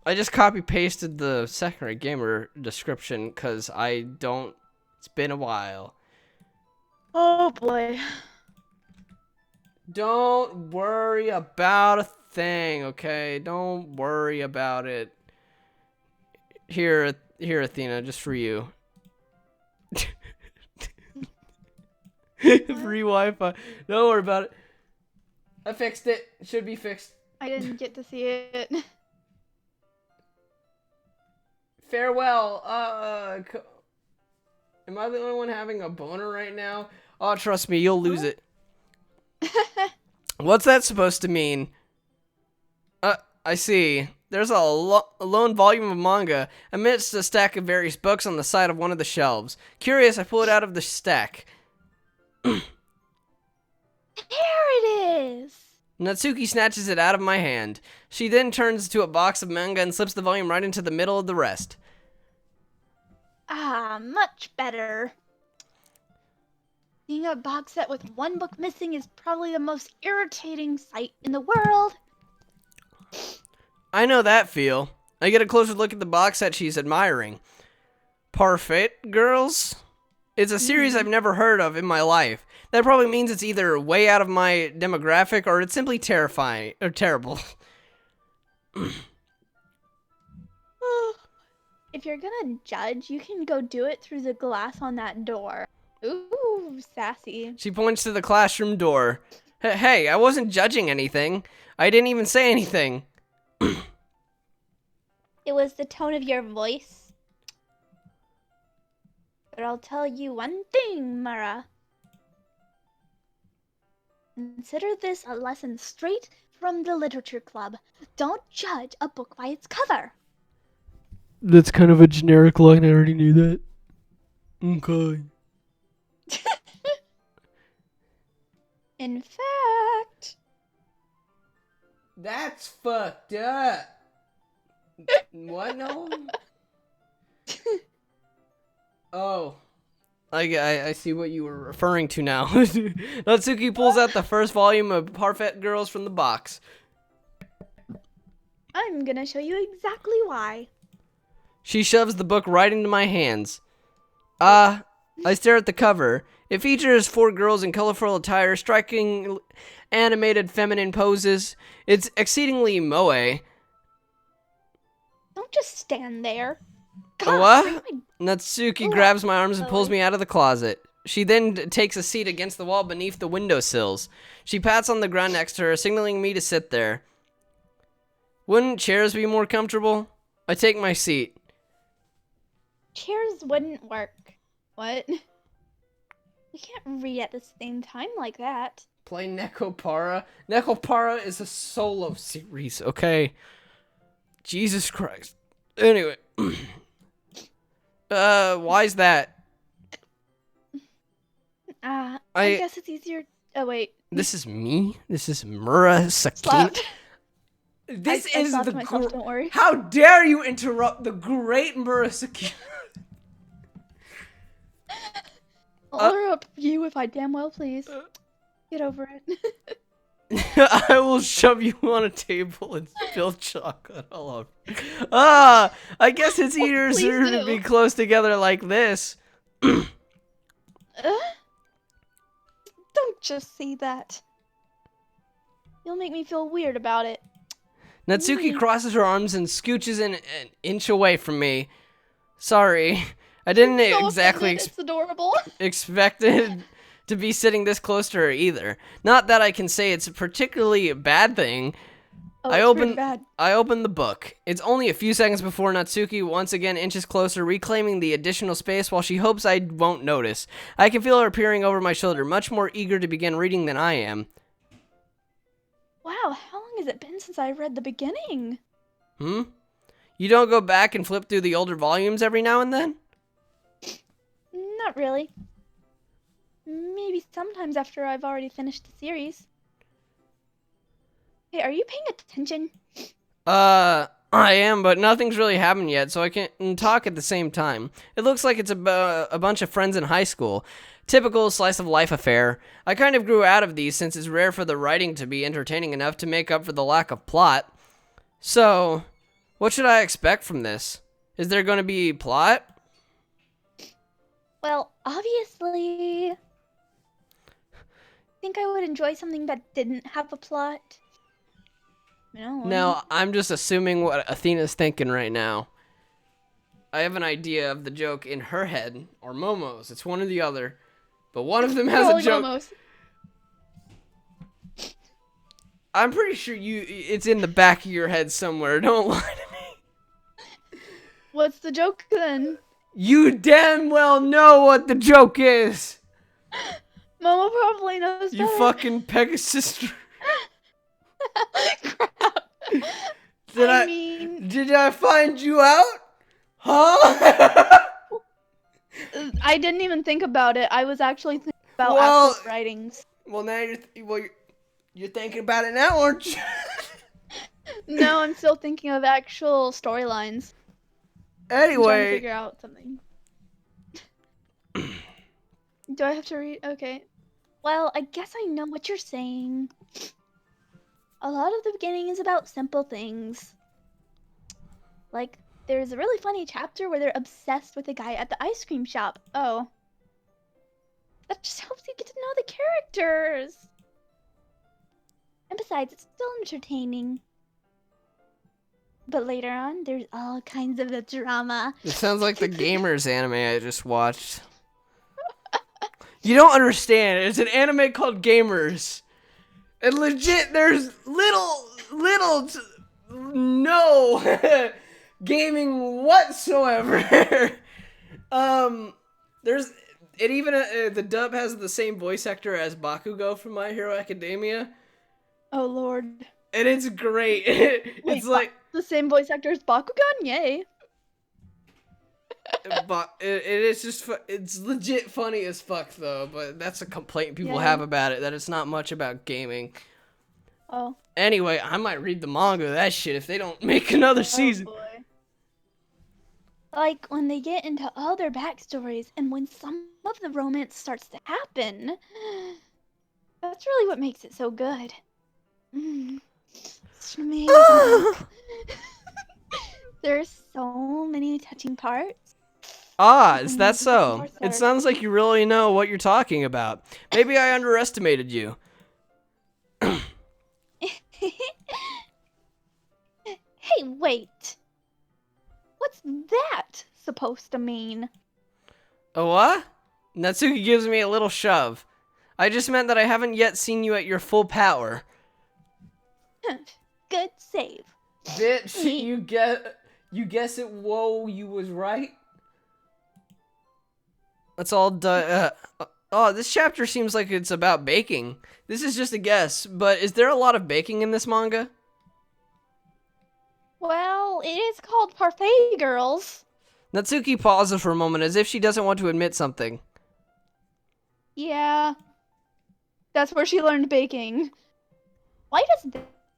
just copy-pasted the Second Gamer description because I don't... It's been a while. Oh boy. Don't worry about a thing, okay? Don't worry about it. Here, Athena, just for you. Free Wi-Fi. Don't worry about it. I fixed it. It should be fixed. I didn't get to see it. Farewell. Am I the only one having a boner right now? Oh, trust me, you'll lose it. What's that supposed to mean? I see. There's a lone volume of manga amidst a stack of various books on the side of one of the shelves. Curious, I pull it out of the stack. There it is! Natsuki snatches it out of my hand. She then turns to a box of manga and slips the volume right into the middle of the rest. Ah, much better. Seeing a box set with one book missing is probably the most irritating sight in the world. I know that feel. I get a closer look at the box set she's admiring. Parfait Girls? It's a series I've never heard of in my life. That probably means it's either way out of my demographic or it's simply terrifying or terrible. If you're gonna judge, you can go do it through the glass on that door. Ooh, sassy. She points to the classroom door. Hey, I wasn't judging anything. I didn't even say anything. It was the tone of your voice. But I'll tell you one thing, Mara. Consider this a lesson straight from the literature club. Don't judge a book by its cover. That's kind of a generic line. I already knew that. Okay. In fact... That's fucked up. What? No? Oh. I see what you were referring to now. Natsuki pulls out the first volume of Parfait Girls from the box. I'm gonna show you exactly why. She shoves the book right into my hands. I stare at the cover. It features 4 girls in colorful attire, striking animated feminine poses. It's exceedingly moe. Don't just stand there. What? Natsuki grabs my arms and pulls me out of the closet. She then takes a seat against the wall beneath the windowsills. She pats on the ground next to her, signaling me to sit there. Wouldn't chairs be more comfortable? I take my seat. Chairs wouldn't work. What? We can't read at the same time like that. Play Nekopara. Nekopara is a solo series, okay? Jesus Christ. Anyway. Why's that? I guess it's easier. Oh, wait. This is me? This is Murasaki? Slapped. This I is slapped the myself, don't worry. How dare you interrupt the great Murasaki? I'll interrupt you if I damn well please. Get over it. I will shove you on a table and spill chocolate all over. I guess its ears are to be close together like this. Don't just say that. You'll make me feel weird about it. Natsuki crosses her arms and scooches an inch away from me. Sorry, I didn't exactly it's adorable. expect it to be sitting this close to her either. Not that I can say it's a particularly bad thing. Oh, I open the book. It's only a few seconds before Natsuki once again inches closer, reclaiming the additional space while she hopes I won't notice. I can feel her peering over my shoulder, much more eager to begin reading than I am. Wow, how long has it been since I read the beginning? You don't go back and flip through the older volumes every now and then? Not really. Maybe sometimes after I've already finished the series. Hey, are you paying attention? I am, but nothing's really happened yet, so I can't talk at the same time. It looks like it's a bunch of friends in high school. Typical slice of life affair. I kind of grew out of these since it's rare for the writing to be entertaining enough to make up for the lack of plot. So, what should I expect from this? Is there going to be plot? Well, obviously... I think I would enjoy something that didn't have a plot. No. Now, I'm just assuming what Athena's thinking right now. I have an idea of the joke in her head, or Momo's. It's one or the other. But one of them has a joke. Momo's. I'm pretty sure it's in the back of your head somewhere. Don't lie to me. What's the joke then? You damn well know what the joke is. Momo probably knows You better. fucking Pegasus. Crap. Did I find you out? Huh? I didn't even think about it. I was actually thinking about actual writings. Well, now You're thinking about it now, aren't you? No, I'm still thinking of actual storylines. I'm trying to Anyway. figure out something. Do I have to read? Okay. Well, I guess I know what you're saying. A lot of the beginning is about simple things. Like, there's a really funny chapter where they're obsessed with a guy at the ice cream shop. Oh. That just helps you get to know the characters. And besides, it's still entertaining. But later on, there's all kinds of drama. It sounds like the Gamers anime I just watched. You don't understand. It's an anime called Gamers. And legit, there's no gaming whatsoever. There's it even the dub has the same voice actor as Bakugo from My Hero Academia. Oh lord. And it's great. Wait, It's like the same voice actor as Bakugan? Yay. but it is just it's legit funny as fuck though, but that's a complaint people Yeah. have about it, that it's not much about gaming. Oh. Anyway, I might read the manga of that shit if they don't make another season. Oh boy. Like when they get into all their backstories and when some of the romance starts to happen. That's really what makes it so good. It's amazing. There's so many touching parts. Is that so? It sounds like you really know what you're talking about. Maybe I underestimated you. Hey, wait. What's that supposed to mean? A what? Natsuki gives me a little shove. I just meant that I haven't yet seen you at your full power. Good save. Bitch, you guess it. Whoa, you was right. That's all oh, this chapter seems like it's about baking. This is just a guess, but is there a lot of baking in this manga? Well, it is called Parfait Girls. Natsuki pauses for a moment as if she doesn't want to admit something. Yeah. That's where she learned baking. Why does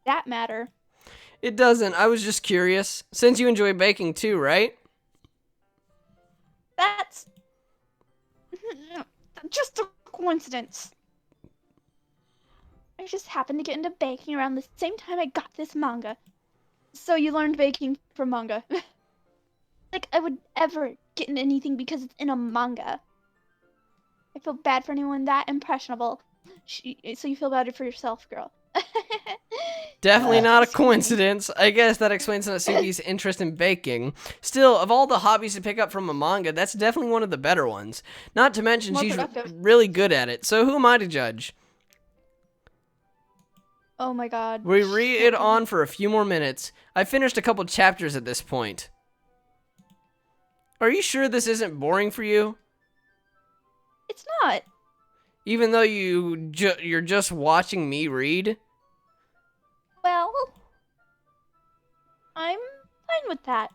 that matter? It doesn't. I was just curious. Since you enjoy baking too, right? That's just a coincidence. I just happened to get into baking around the same time I got this manga. So you learned baking from manga. Like I would ever get into anything because it's in a manga. I feel bad for anyone that impressionable. So you feel bad for yourself, girl. Definitely not a coincidence. I guess that explains Natsuki's interest in baking. Still, of all the hobbies to pick up from a manga, that's definitely one of the better ones. Not to mention More she's productive. really good at it. So who am I to judge? Oh my god. We read on for a few more minutes. I finished a couple chapters at this point. Are you sure this isn't boring for you? It's not. Even though you're just watching me read? Well, I'm fine with that.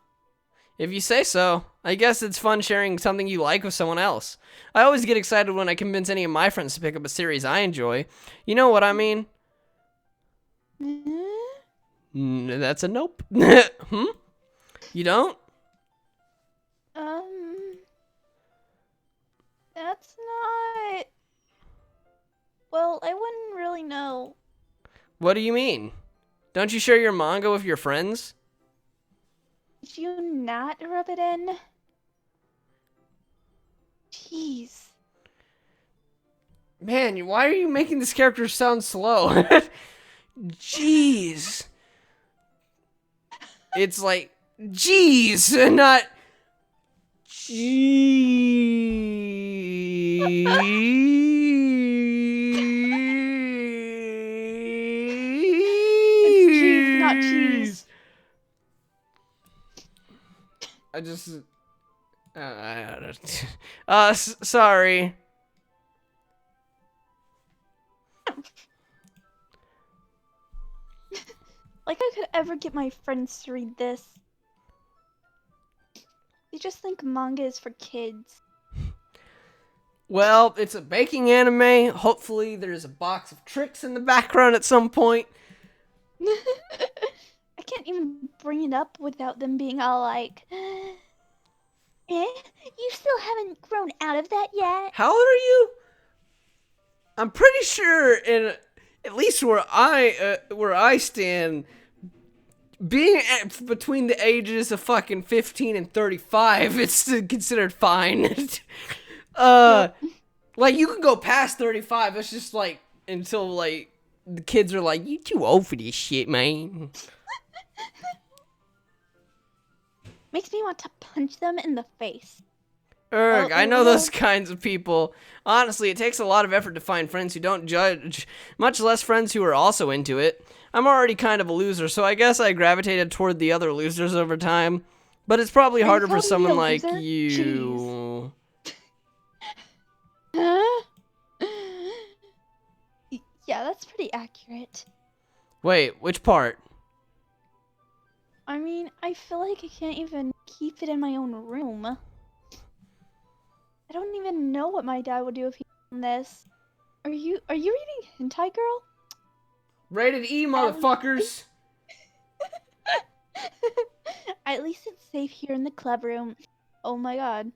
If you say so. I guess it's fun sharing something you like with someone else. I always get excited when I convince any of my friends to pick up a series I enjoy. You know what I mean? That's a nope. You don't? That's not... Well, I wouldn't really know. What do you mean? Don't you share your manga with your friends? Did you not rub it in? Jeez. Man, why are you making this character sound slow? Jeez. It's like, jeez, and not It's cheese, not cheese. I just, sorry. Like I could ever get my friends to read this. They just think manga is for kids. Well, it's a baking anime. Hopefully there's a box of tricks in the background at some point. I can't even bring it up without them being all like, you still haven't grown out of that yet? How old are you? I'm pretty sure, at least where I stand, being between the ages of fucking 15 and 35, it's considered fine. Like, you can go past 35. It's just like until like the kids are like, you too old for this shit, man. Makes me want to punch them in the face. Erg, I know those kinds of people. Honestly, it takes a lot of effort to find friends who don't judge, much less friends who are also into it. I'm already kind of a loser, so I guess I gravitated toward the other losers over time. But it's probably harder for someone like you. Yeah, that's pretty accurate. Wait, which part? I mean, I feel like I can't even keep it in my own room. I don't even know what my dad would do if he found this. Are you reading Hentai Girl? Rated E, motherfuckers. At least it's safe here in the club room. Oh my god.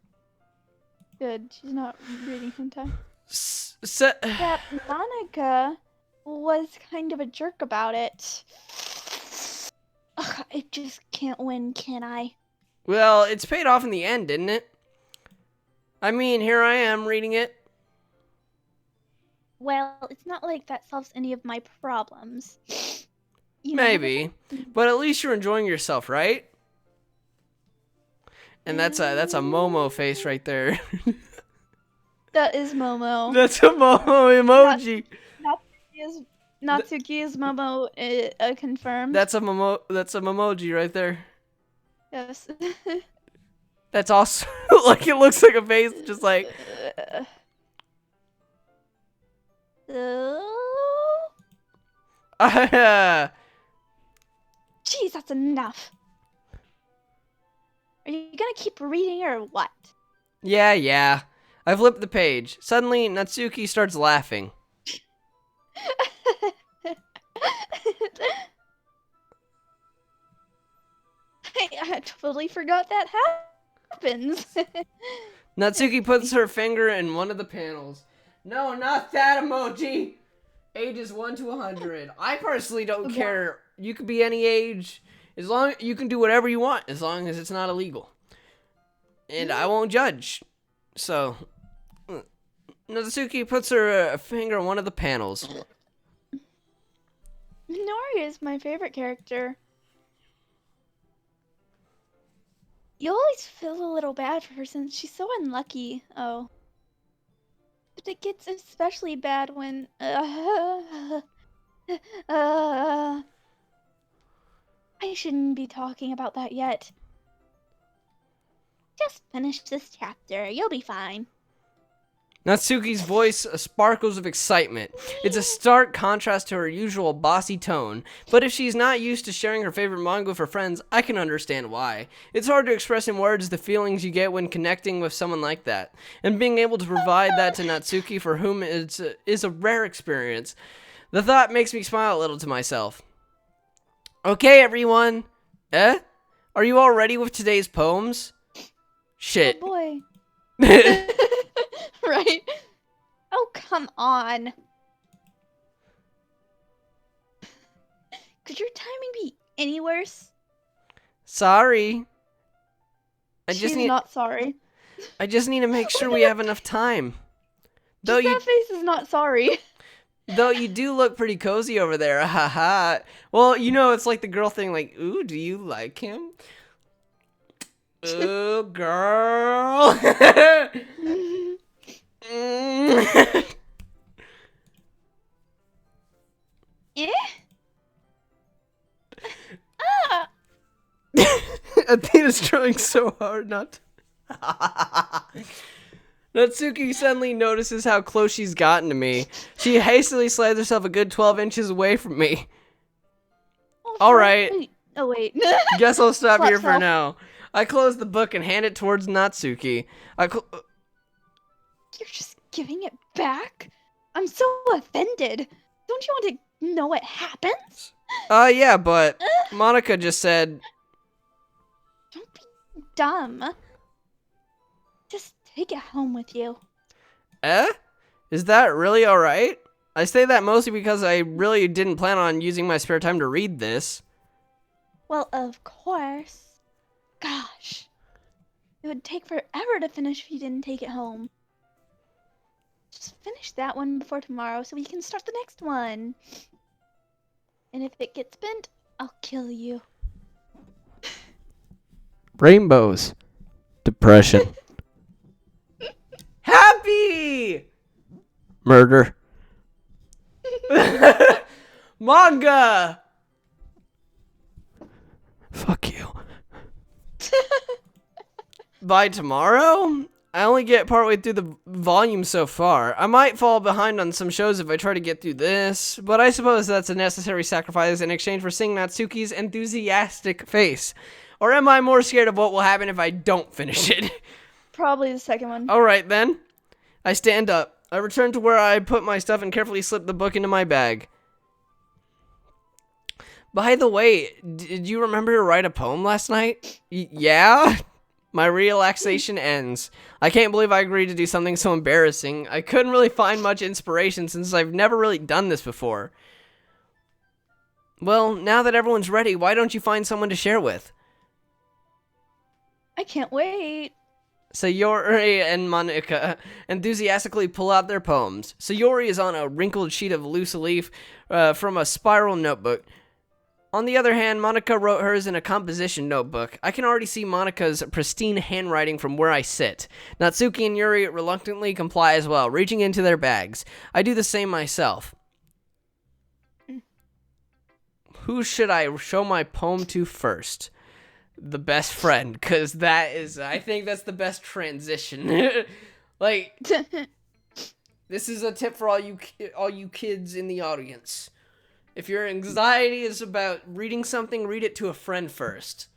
Good, she's not reading hentai. Yeah, Monica was kind of a jerk about it. Ugh, I just can't win, can I? Well, it's paid off in the end, didn't it? I mean, here I am reading it. Well, it's not like that solves any of my problems. You know? Maybe, but at least you're enjoying yourself, right? And that's a Momo face right there. That is Momo. That's a Momo emoji. Natsuki is Momo confirmed. That's a Momoji right there. Yes. That's also like it looks like a face, just like. Jeez, that's enough. Are you gonna keep reading or what? Yeah. I flipped the page. Suddenly, Natsuki starts laughing. I totally forgot that happens. Natsuki puts her finger in one of the panels. No, not that emoji. Ages 1 to 100. I personally don't care. You could be any age. As long you can do whatever you want, as long as it's not illegal. And I won't judge. So, Natsuki puts her finger on one of the panels. Nori is my favorite character. You always feel a little bad for her since she's so unlucky. Oh. But it gets especially bad when... I shouldn't be talking about that yet. Just finish this chapter. You'll be fine. Natsuki's voice sparkles of excitement. It's a stark contrast to her usual bossy tone, but if she's not used to sharing her favorite manga with her friends, I can understand why. It's hard to express in words the feelings you get when connecting with someone like that, and being able to provide that to Natsuki, for whom it is a rare experience. The thought makes me smile a little to myself. Okay, everyone. Are you all ready with today's poems? Shit. Oh boy. Right? Oh, come on. Could your timing be any worse? Sorry. She's not sorry. I just need to make sure we have enough time. That face is not sorry. Though you do look pretty cozy over there. Haha. Well, you know, it's like the girl thing, like, ooh, do you like him? Ooh, girl. Athena's trying so hard not to. Natsuki suddenly notices how close she's gotten to me. She hastily slides herself a good 12 inches away from me. Oh, alright. Oh, wait. Guess I'll stop here for Self. now. I close the book and hand it towards Natsuki. You're just giving it back? I'm so offended. Don't you want to know what happens? Yeah, but Monica just said... Don't be dumb. Just take it home with you. Is that really alright? I say that mostly because I really didn't plan on using my spare time to read this. Well, of course. Gosh. It would take forever to finish if you didn't take it home. Just finish that one before tomorrow so we can start the next one. And if it gets bent, I'll kill you. Rainbows. Depression. Happy! Murder. Manga! Fuck you. By tomorrow? I only get partway through the volume so far. I might fall behind on some shows if I try to get through this, but I suppose that's a necessary sacrifice in exchange for seeing Natsuki's enthusiastic face. Or am I more scared of what will happen if I don't finish it? Probably the second one. Alright then. I stand up. I return to where I put my stuff and carefully slip the book into my bag. By the way, did you remember to write a poem last night? Yeah? My relaxation ends. I can't believe I agreed to do something so embarrassing. I couldn't really find much inspiration since I've never really done this before. Well, now that everyone's ready, why don't you find someone to share with? I can't wait. Sayori and Monica enthusiastically pull out their poems. Sayori is on a wrinkled sheet of loose leaf from a spiral notebook. On the other hand, Monica wrote hers in a composition notebook. I can already see Monica's pristine handwriting from where I sit. Natsuki and Yuri reluctantly comply as well, reaching into their bags. I do the same myself. Who should I show my poem to first? The best friend, because I think that's the best transition. Like, this is a tip for all you kids in the audience. If your anxiety is about reading something, read it to a friend first.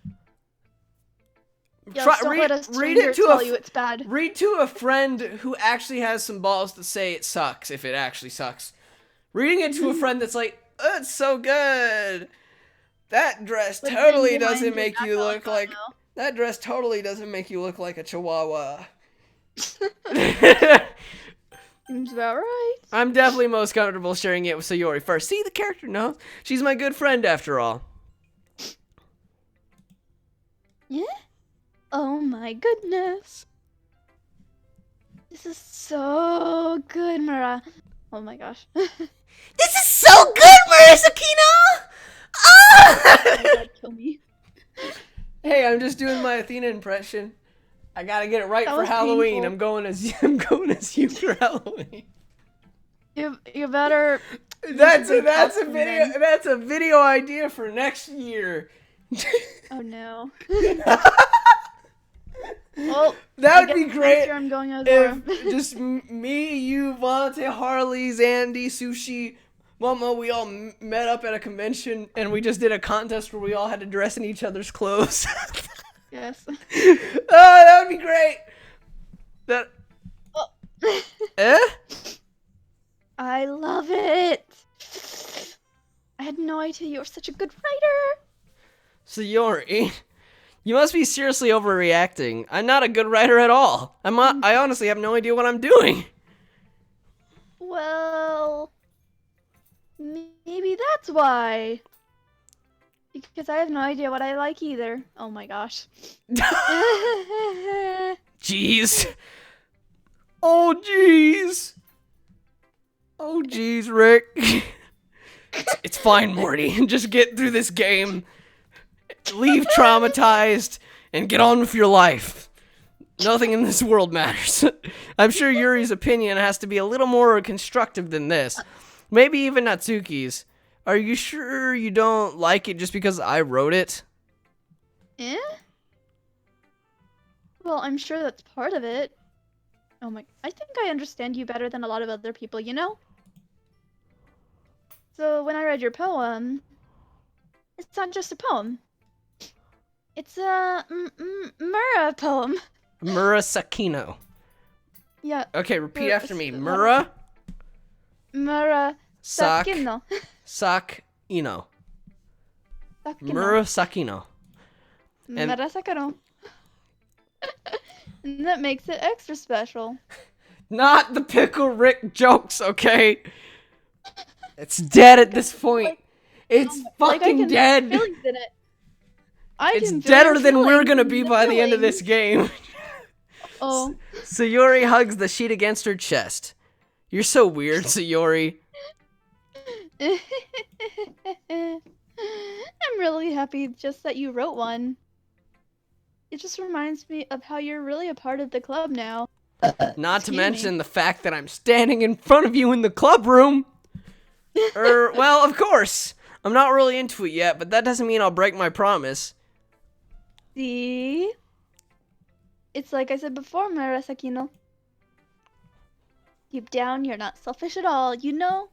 Yes, don't let a stranger tell you it's bad. Read to a friend who actually has some balls to say it sucks, if it actually sucks. Reading it to a friend that's like, oh, it's so good. That dress totally doesn't make you look like... That dress totally doesn't make you look like a chihuahua. Seems about right. I'm definitely most comfortable sharing it with Sayori first. See, the character knows. She's my good friend after all. Yeah? Oh my goodness. This is so good, Mura. Oh my gosh. This is so good, Murasakino! Oh my God, kill me. Hey, I'm just doing my Athena impression. I gotta get it right for Halloween. Painful. I'm going as you for Halloween. You better. That's a video idea for next year. Oh no. Well, that would be great. I'm going as if just me, you, Vontae, Harley, Zandy, Sushi, Momo, we all met up at a convention and we just did a contest where we all had to dress in each other's clothes. Yes. Oh, that would be great. That. Oh. I love it. I had no idea you were such a good writer. Sayori, you must be seriously overreacting. I'm not a good writer at all. I honestly have no idea what I'm doing. Well, maybe that's why. Because I have no idea what I like either. Oh my gosh. Jeez. Oh, jeez. Oh, jeez, Rick. It's fine, Morty. Just get through this game. Leave traumatized and get on with your life. Nothing in this world matters. I'm sure Yuri's opinion has to be a little more constructive than this. Maybe even Natsuki's. Are you sure you don't like it just because I wrote it? Eh? Well, I'm sure that's part of it. Oh my, I think I understand you better than a lot of other people, you know? So when I read your poem, it's not just a poem. It's a Mura poem. Murasakino. Yeah. Okay, repeat after me. Mura. Murasakino. Sakino. Sakino. Murasakino. And- Murasakino. And that makes it extra special. Not the Pickle Rick jokes, okay? It's dead at this point. It's fucking dead. Feelings in it. It's deader than we're gonna be by the end of this game. Oh. Sayori hugs the sheet against her chest. You're so weird, Sayori. I'm really happy just that you wrote one. It just reminds me of how you're really a part of the club now. Not to mention the fact that I'm standing in front of you in the club room. Well, of course. I'm not really into it yet, but that doesn't mean I'll break my promise. See? It's like I said before, Murasakino. Deep down, you're not selfish at all, you know?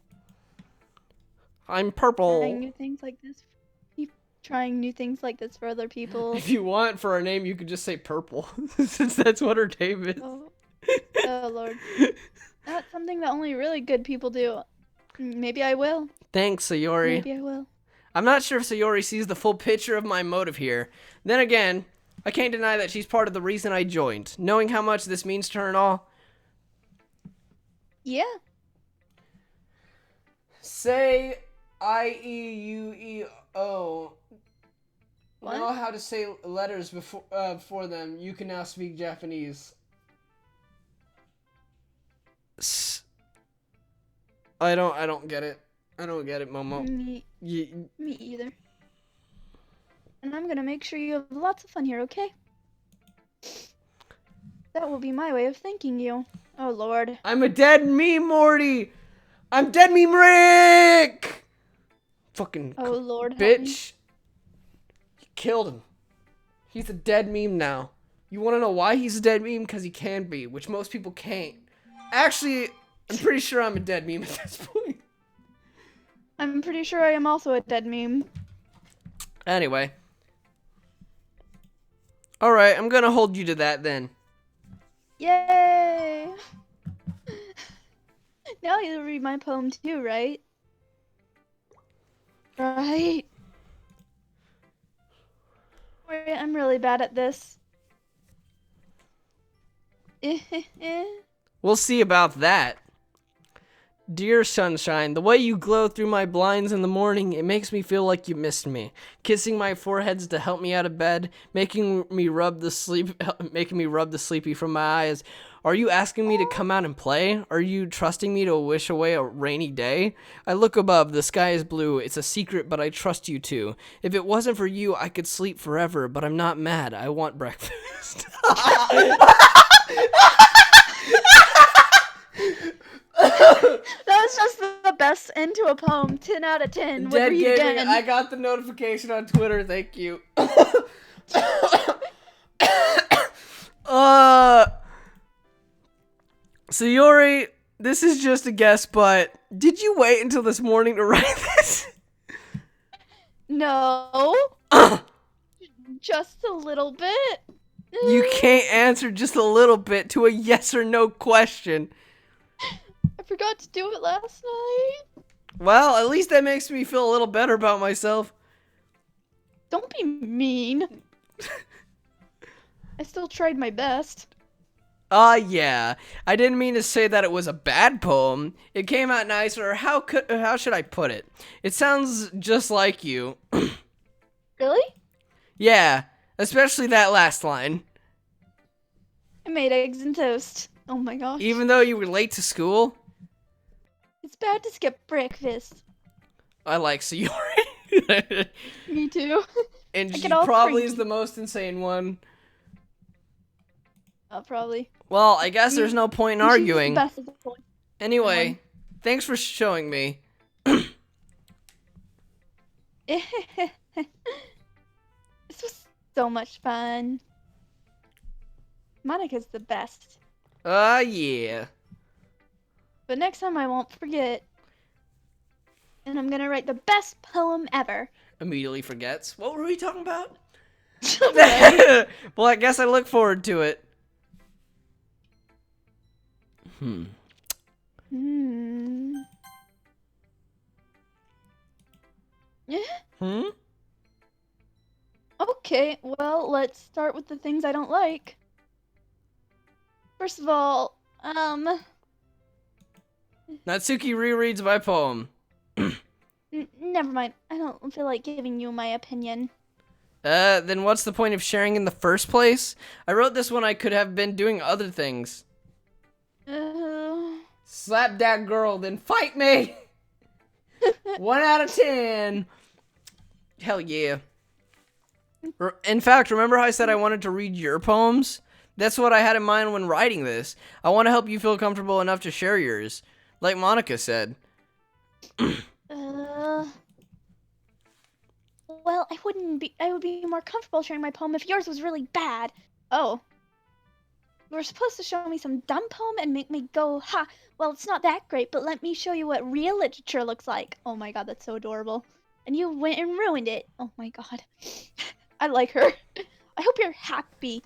I'm purple. Trying new things like this. Keep trying new things like this for other people. If you want for her name, you could just say purple, since that's what her name is. Oh Lord. That's something that only really good people do. Maybe I will. Thanks, Sayori. Maybe I will. I'm not sure if Sayori sees the full picture of my motive here. Then again, I can't deny that she's part of the reason I joined. Knowing how much this means to her and all. Yeah. Say IEUEO. What? Know how to say letters before them. You can now speak Japanese. I don't get it. I don't get it, Momo. Me either. And I'm gonna make sure you have lots of fun here, okay? That will be my way of thanking you. Oh Lord. I'm a dead meme, Morty! I'm dead meme Rick! Fucking Oh Lord, help me. bitch. You killed him. He's a dead meme now. You wanna know why he's a dead meme? Because he can be, which most people can't. Actually, I'm pretty sure I'm a dead meme at this point. I'm pretty sure I am also a dead meme. Anyway. Alright, I'm gonna hold you to that then. Yay! Now you'll read my poem too, right? Right? Wait, I'm really bad at this. We'll see about that. Dear sunshine, the way you glow through my blinds in the morning, it makes me feel like you missed me. Kissing my foreheads to help me out of bed, making me rub the sleepy from my eyes. Are you asking me to come out and play? Are you trusting me to wish away a rainy day? I look above, the sky is blue. It's a secret, but I trust you too. If it wasn't for you, I could sleep forever, but I'm not mad. I want breakfast. That was just the best end to a poem. 10 out of 10. What were you Gaming, I got the notification on Twitter. Thank you. Sayori, this is just a guess, but did you wait until this morning to write this? No. Just a little bit. You can't answer just a little bit to a yes or no question. I forgot to do it last night. Well, at least that makes me feel a little better about myself. Don't be mean. I still tried my best. Yeah. I didn't mean to say that it was a bad poem. It came out nice, or how should I put it? It sounds just like you. Really? Yeah, especially that last line. I made eggs and toast. Oh my gosh. Even though you were late to school? It's bad to skip breakfast. I like Sayori. Me too. And I she get all probably cranky. is the most insane one. Probably. Well, I guess there's no point in She's arguing. the best at the point. Anyway, thanks for showing me. This was so much fun. Monica's the best. Yeah. But next time I won't forget. And I'm gonna write the best poem ever. Immediately forgets. What were we talking about? Right? Well, I guess I look forward to it. Okay, well, let's start with the things I don't like. First of all, Natsuki rereads my poem. never mind. I don't feel like giving you my opinion. Then what's the point of sharing in the first place? I wrote this when I could have been doing other things. Slap that girl, then fight me! 1 out of 10. Hell yeah. In fact, remember how I said I wanted to read your poems? That's what I had in mind when writing this. I want to help you feel comfortable enough to share yours. Like Monica said. Well, I would be more comfortable sharing my poem if yours was really bad. Oh. You were supposed to show me some dumb poem and make me go, ha, well, it's not that great, but let me show you what real literature looks like. Oh my god, that's so adorable. And you went and ruined it. Oh my god. I like her. I hope you're happy.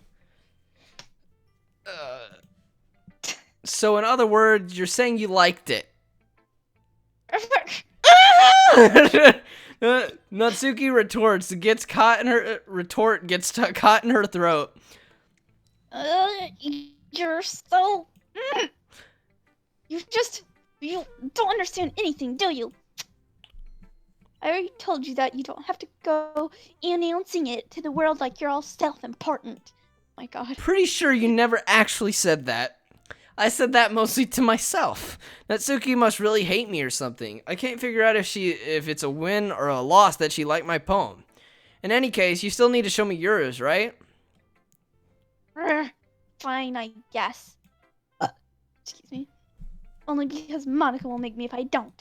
So in other words, you're saying you liked it. Natsuki retorts, gets caught in her caught in her throat. You're so... You don't understand anything, do you? I already told you that you don't have to go announcing it to the world like you're all self-important. Oh my god. Pretty sure you never actually said that. I said that mostly to myself. Natsuki must really hate me or something. I can't figure out if it's a win or a loss that she liked my poem. In any case, you still need to show me yours, right? Fine, I guess. Excuse me. Only because Monica will make me if I don't.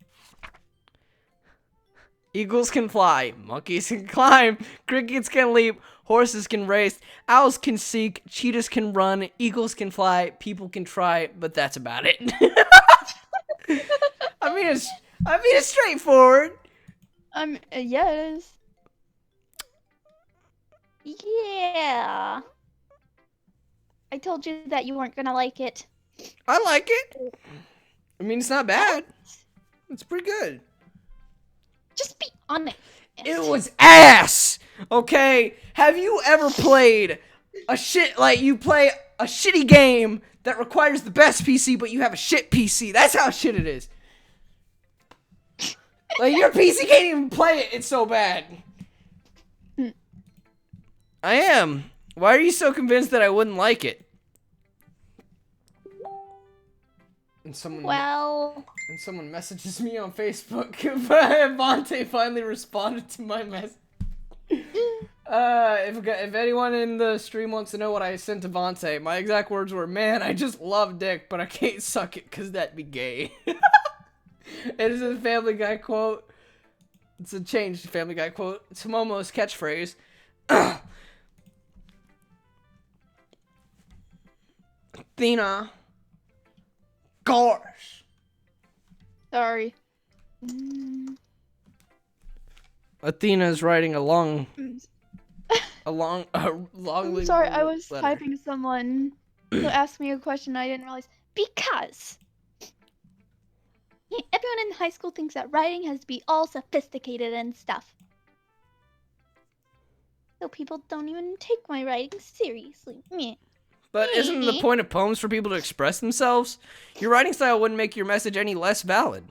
Eagles can fly, monkeys can climb, crickets can leap, horses can race, owls can seek, cheetahs can run, eagles can fly, people can try, but that's about it. I mean, it's straightforward. Yeah, it is. Yeah. I told you that you weren't gonna like it. I like it. I mean, it's not bad. It's pretty good. Just be honest. It was ass. Okay, have you ever played you play a shitty game that requires the best PC, but you have a shit PC? That's how shit it is. Like, your PC can't even play it. It's so bad. I am. Why are you so convinced that I wouldn't like it? And someone messages me on Facebook. Vontae finally responded to my message. If anyone in the stream wants to know what I sent to Vontae, my exact words were, "Man, I just love dick, but I can't suck it because that'd be gay." It is a Family Guy quote. It's a changed Family Guy quote. It's Momo's catchphrase. Athena. Gosh. Sorry. Athena's writing a long I'm sorry, I was typing to someone who asked me a question I didn't realize. Because everyone in high school thinks that writing has to be all sophisticated and stuff. So people don't even take my writing seriously. Meh. But isn't the point of poems for people to express themselves? Your writing style wouldn't make your message any less valid.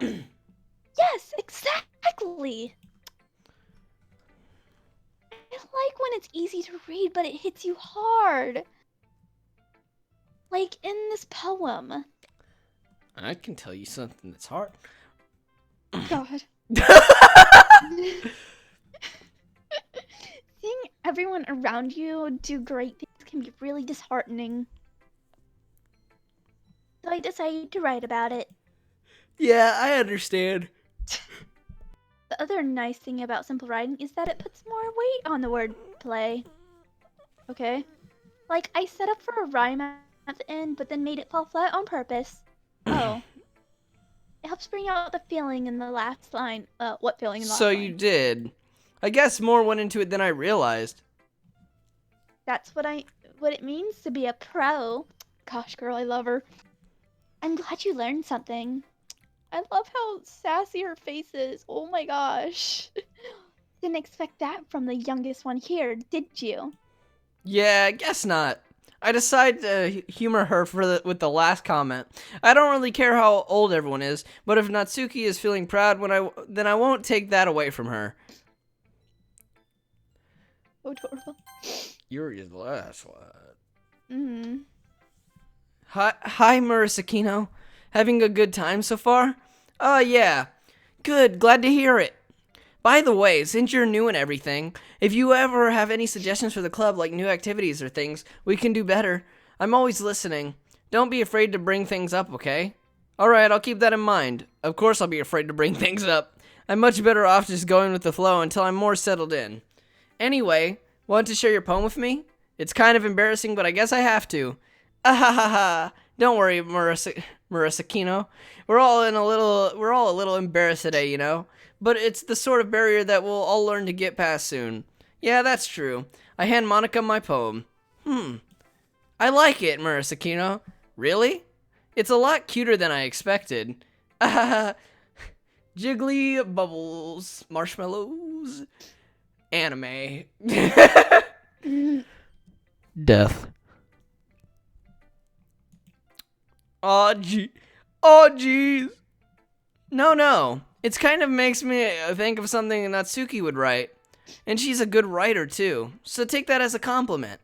Yes, exactly. I like when it's easy to read, but it hits you hard. Like in this poem. I can tell you something that's hard. God. Seeing everyone around you do great things can be really disheartening. So I decided to write about it. Yeah, I understand. The other nice thing about simple writing is that it puts more weight on the word play. Okay? Like, I set up for a rhyme at the end, but then made it fall flat on purpose. Oh. It helps bring out the feeling in the last line. What feeling in the last line? So you did. I guess more went into it than I realized. That's what it means to be a pro. gosh, girl, I love her. I'm glad you learned something. I love how sassy her face is. Oh my gosh. Didn't expect that from the youngest one here, did you? Yeah, I guess not. I decided to humor her with the last comment. I don't really care how old everyone is, but if Natsuki is feeling proud, then I won't take that away from her. Adorable. You're the last one. Mm-hmm. Hi, Murasakino. Having a good time so far? Yeah. Good, glad to hear it. By the way, since you're new and everything, if you ever have any suggestions for the club, like new activities or things we can do better, I'm always listening. Don't be afraid to bring things up, okay? Alright, I'll keep that in mind. Of course I'll be afraid to bring things up. I'm much better off just going with the flow until I'm more settled in. Anyway, want to share your poem with me? It's kind of embarrassing, but I guess I have to. Ahahaha. Don't worry, Murasakino. We're all a little embarrassed today, you know? But it's the sort of barrier that we'll all learn to get past soon. Yeah, that's true. I hand Monica my poem. I like it, Murasakino. Really? It's a lot cuter than I expected. Jiggly bubbles, marshmallows, anime. Death. Aw, jeez. No. It kind of makes me think of something Natsuki would write. And she's a good writer, too. So take that as a compliment.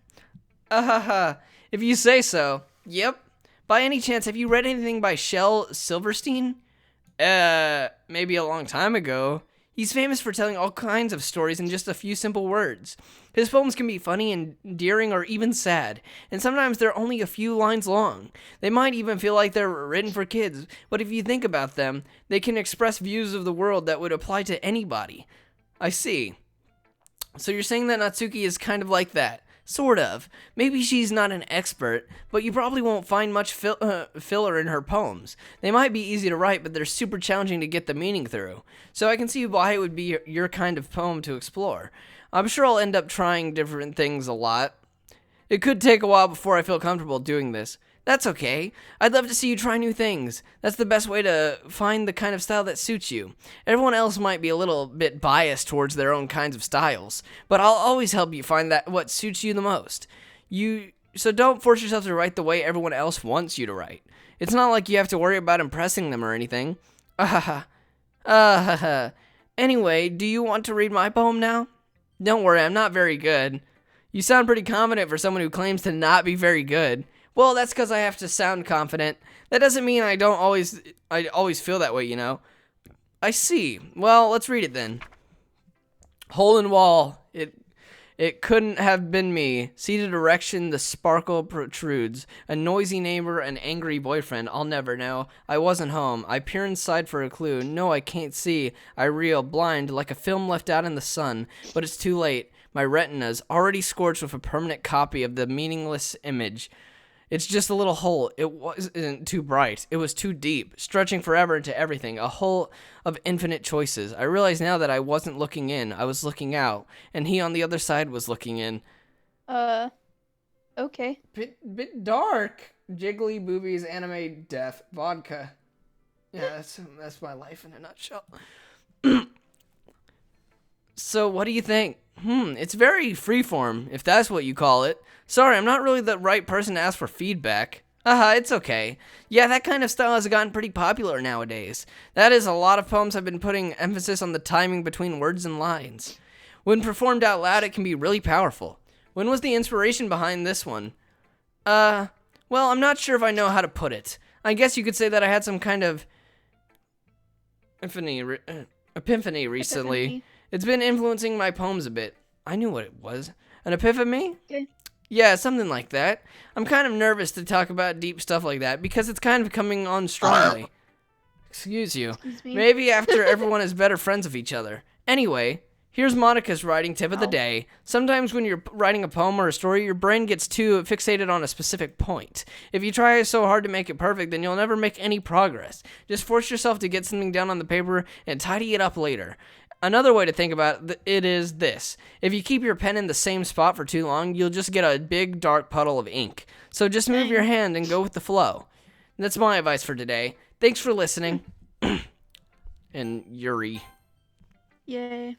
If you say so. Yep. By any chance, have you read anything by Shel Silverstein? Maybe a long time ago. He's famous for telling all kinds of stories in just a few simple words. His poems can be funny, endearing, or even sad, and sometimes they're only a few lines long. They might even feel like they're written for kids, but if you think about them, they can express views of the world that would apply to anybody. I see. So you're saying that Natsuki is kind of like that? Sort of. Maybe she's not an expert, but you probably won't find much filler in her poems. They might be easy to write, but they're super challenging to get the meaning through. So I can see why it would be your kind of poem to explore. I'm sure I'll end up trying different things a lot. It could take a while before I feel comfortable doing this. That's okay. I'd love to see you try new things. That's the best way to find the kind of style that suits you. Everyone else might be a little bit biased towards their own kinds of styles, but I'll always help you find that what suits you the most. So don't force yourself to write the way everyone else wants you to write. It's not like you have to worry about impressing them or anything. Anyway, do you want to read my poem now? Don't worry, I'm not very good. You sound pretty confident for someone who claims to not be very good. Well, that's because I have to sound confident. That doesn't mean I always feel that way, you know. I see. Well, let's read it then. Hole in wall. It couldn't have been me. Seated erection, the sparkle protrudes. A noisy neighbor, an angry boyfriend. I'll never know. I wasn't home. I peer inside for a clue. No, I can't see. I reel, blind, like a film left out in the sun. But it's too late. My retina's already scorched with a permanent copy of the meaningless image. It's just a little hole. It wasn't too bright. It was too deep, stretching forever into everything, a hole of infinite choices. I realize now that I wasn't looking in, I was looking out, and he on the other side was looking in. Okay. Bit dark. Jiggly boobies, anime, death, vodka. Yeah, that's my life in a nutshell. So, what do you think? It's very freeform, if that's what you call it. Sorry, I'm not really the right person to ask for feedback. It's okay. Yeah, that kind of style has gotten pretty popular nowadays. That is, a lot of poems have been putting emphasis on the timing between words and lines. When performed out loud, it can be really powerful. When was the inspiration behind this one? Well, I'm not sure if I know how to put it. I guess you could say that I had some kind of epiphany recently. Epiphany. It's been influencing my poems a bit. I knew what it was. An epiphany? Okay. Yeah, something like that. I'm kind of nervous to talk about deep stuff like that because it's kind of coming on strongly. Excuse you. Excuse me. Maybe after everyone is better friends with each other. Anyway, here's Monica's writing tip of the day. Sometimes when you're writing a poem or a story, your brain gets too fixated on a specific point. If you try so hard to make it perfect, then you'll never make any progress. Just force yourself to get something down on the paper and tidy it up later. Another way to think about it is this. If you keep your pen in the same spot for too long, you'll just get a big dark puddle of ink. So just move your hand and go with the flow. That's my advice for today. Thanks for listening. And Yuri. Yay.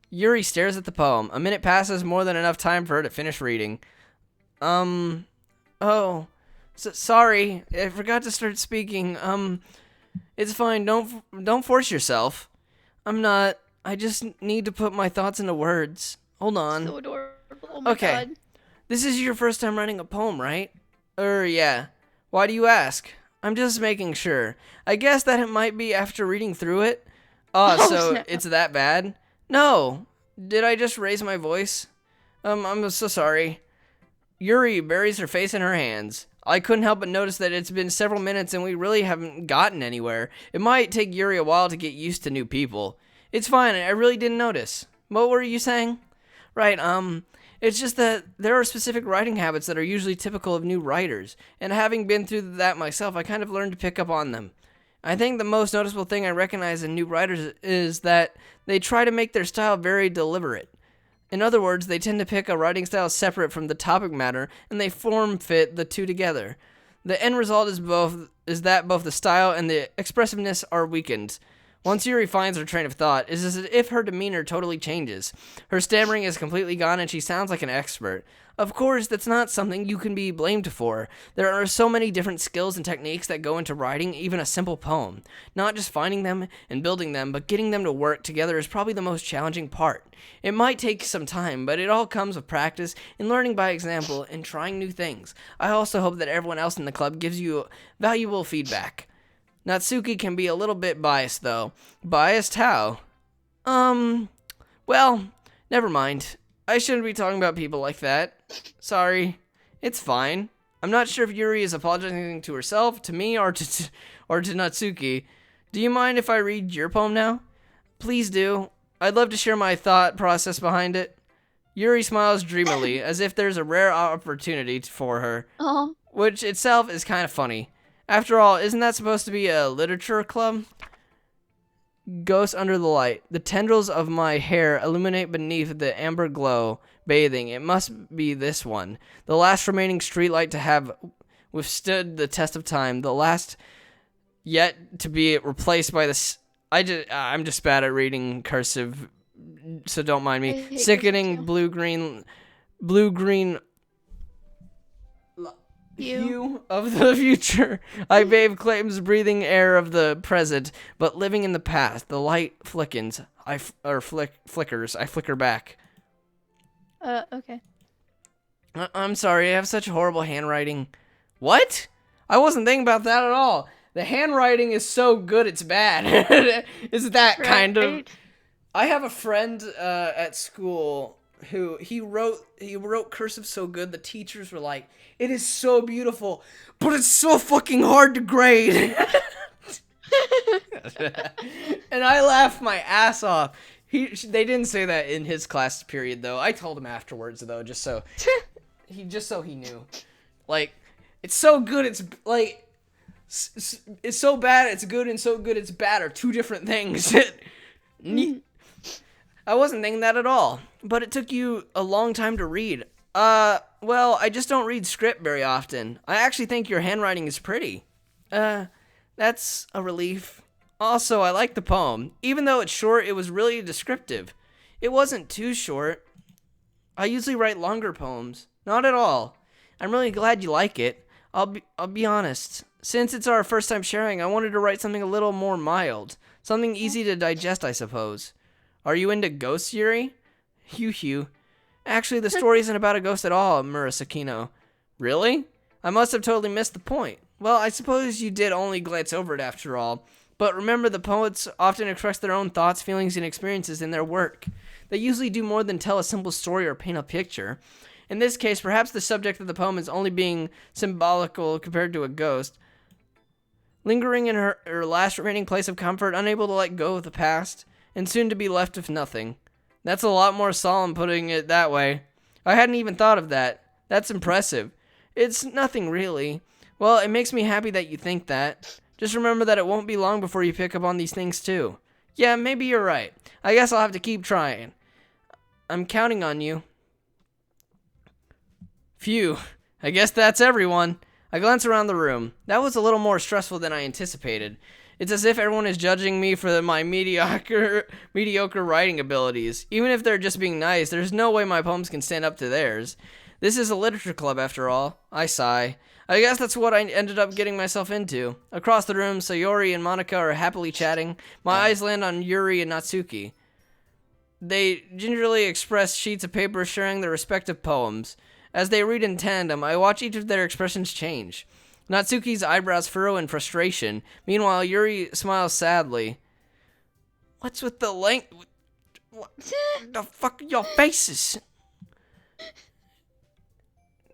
Yuri stares at the poem. A minute passes, more than enough time for her to finish reading. Sorry, I forgot to start speaking. It's fine, don't force yourself. I just need to put my thoughts into words. Hold on. So adorable. Oh my Okay. God. This is your first time writing a poem, right? Yeah. Why do you ask? I'm just making sure. I guess that it might be after reading through it. So no. it's that bad? No. Did I just raise my voice? I'm so sorry. Yuri buries her face in her hands. I couldn't help but notice that it's been several minutes and we really haven't gotten anywhere. It might take Yuri a while to get used to new people. It's fine, I really didn't notice. What were you saying? Right, it's just that there are specific writing habits that are usually typical of new writers, and having been through that myself, I kind of learned to pick up on them. I think the most noticeable thing I recognize in new writers is that they try to make their style very deliberate. In other words, they tend to pick a writing style separate from the topic matter, and they form fit the two together. The end result is that both the style and the expressiveness are weakened. Once Yuri finds her train of thought, it's as if her demeanor totally changes. Her stammering is completely gone and she sounds like an expert. Of course, that's not something you can be blamed for. There are so many different skills and techniques that go into writing even a simple poem. Not just finding them and building them, but getting them to work together is probably the most challenging part. It might take some time, but it all comes with practice and learning by example and trying new things. I also hope that everyone else in the club gives you valuable feedback. Natsuki can be a little bit biased, though. Biased how? Well, never mind. I shouldn't be talking about people like that. Sorry. It's fine. I'm not sure if Yuri is apologizing to herself, to me, or to Natsuki. Do you mind if I read your poem now? Please do. I'd love to share my thought process behind it. Yuri smiles dreamily, as if there's a rare opportunity for her, which itself is kind of funny. After all, isn't that supposed to be a literature club? Ghost under the light. The tendrils of my hair illuminate beneath the amber glow, bathing. It must be this one. The last remaining streetlight to have withstood the test of time. The last yet to be replaced by this. I'm just bad at reading cursive, so don't mind me. Sickening blue-green hue of the future. I bathe claims breathing air of the present, but living in the past. The light flickens. Flickers. I flicker back. Okay. I'm sorry. I have such horrible handwriting. What? I wasn't thinking about that at all. The handwriting is so good it's bad. Is that kind of? I have a friend at school who he wrote cursive so good the teachers were like, "It is so beautiful, but it's so fucking hard to grade." And I laughed my ass off. They didn't say that in his class period though. I told him afterwards though, just so he knew. Like, it's so good, it's like it's so bad it's good, and so good it's bad are two different things. I wasn't thinking that at all. But it took you a long time to read. Well, I just don't read script very often. I actually think your handwriting is pretty. That's a relief. Also, I like the poem. Even though it's short, it was really descriptive. It wasn't too short. I usually write longer poems. Not at all. I'm really glad you like it. I'll be honest. Since it's our first time sharing, I wanted to write something a little more mild. Something easy to digest, I suppose. Are you into ghosts, Yuri? Hugh. Actually, the story isn't about a ghost at all, Murasakino. Really? I must have totally missed the point. Well, I suppose you did only glance over it after all. But remember, the poets often express their own thoughts, feelings, and experiences in their work. They usually do more than tell a simple story or paint a picture. In this case, perhaps the subject of the poem is only being symbolical compared to a ghost. Lingering in her last remaining place of comfort, unable to let go of the past, and soon to be left with nothing. That's a lot more solemn putting it that way. I hadn't even thought of that. That's impressive. It's nothing really. Well, it makes me happy that you think that. Just remember that it won't be long before you pick up on these things too. Yeah, maybe you're right. I guess I'll have to keep trying. I'm counting on you. Phew. I guess that's everyone. I glance around the room. That was a little more stressful than I anticipated. It's as if everyone is judging me for my mediocre writing abilities. Even if they're just being nice, there's no way my poems can stand up to theirs. This is a literature club after all. I sigh. I guess that's what I ended up getting myself into. Across the room, Sayori and Monica are happily chatting. My eyes land on Yuri and Natsuki. They gingerly express sheets of paper sharing their respective poems. As they read in tandem, I watch each of their expressions change. Natsuki's eyebrows furrow in frustration. Meanwhile, Yuri smiles sadly. What's with the length? What the fuck are your faces?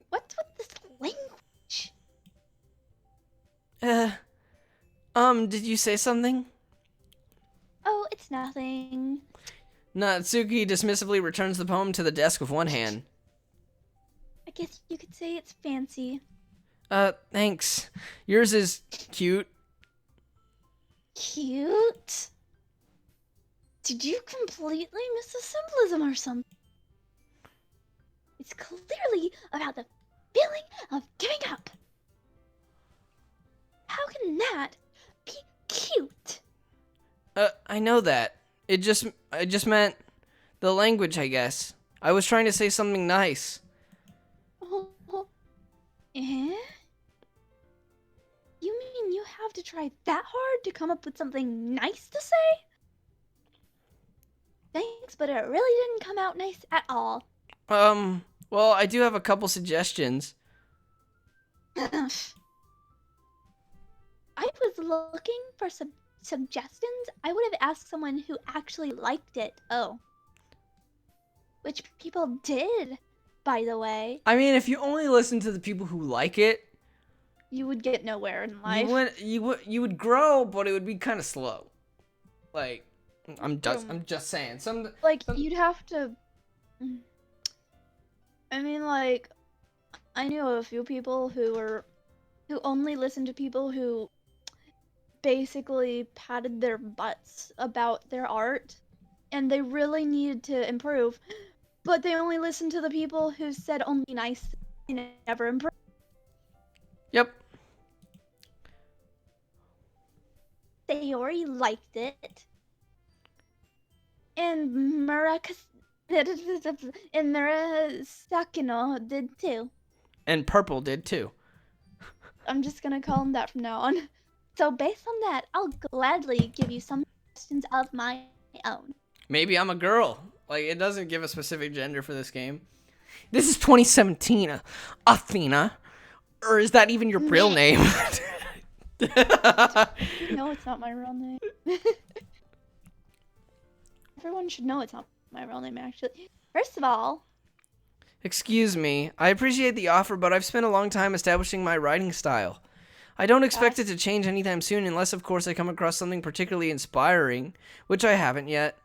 What's with this language? Did you say something? Oh, it's nothing. Natsuki dismissively returns the poem to the desk with one hand. I guess you could say it's fancy. Thanks. Yours is cute. Cute? Did you completely miss the symbolism or something? It's clearly about the feeling of giving up. How can that be cute? I know that. I just meant the language, I guess. I was trying to say something nice. Eh? You mean you have to try that hard to come up with something nice to say? Thanks, but it really didn't come out nice at all. Well, I do have a couple suggestions. I was looking for some suggestions. I would have asked someone who actually liked it. Oh. Which people did, by the way. I mean, if you only listen to the people who like it, you would get nowhere in life. You would grow, but it would be kind of slow. Like, I'm just saying. You'd have to. I mean, like, I knew a few people who only listened to people who basically patted their butts about their art, and they really needed to improve, but they only listened to the people who said only nice and never improved. Yep. Sayori liked it, and Murasakino did too. And Purple did too. I'm just gonna call him that from now on. So based on that, I'll gladly give you some questions of my own. Maybe I'm a girl. Like, it doesn't give a specific gender for this game. This is 2017, Athena. Or is that even your real name? No, it's not my real name. Everyone should know it's not my real name, actually. First of all... Excuse me. I appreciate the offer, but I've spent a long time establishing my writing style. I don't expect it to change anytime soon, unless, of course, I come across something particularly inspiring, which I haven't yet.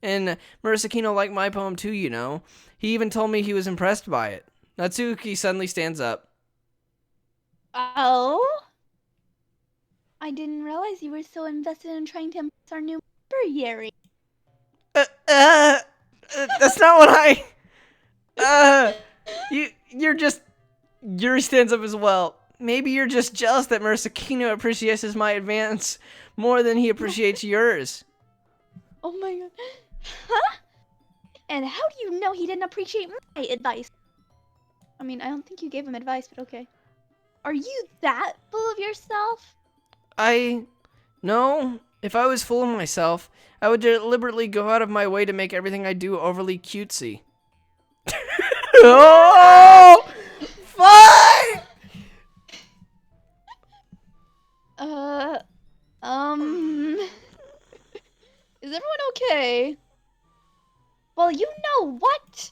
And Murasakino liked my poem too, you know. He even told me he was impressed by it. Natsuki suddenly stands up. Oh? I didn't realize you were so invested in trying to impress our new member, Yuri. That's not what you're just... Yuri stands up as well. Maybe you're just jealous that Murasakino appreciates my advance more than he appreciates yours. Oh my god. Huh? And how do you know he didn't appreciate my advice? I mean, I don't think you gave him advice, but okay. Are you that full of yourself? No. If I was full of myself, I would deliberately go out of my way to make everything I do overly cutesy. Oh! Fine! Is everyone okay? Well, you know what?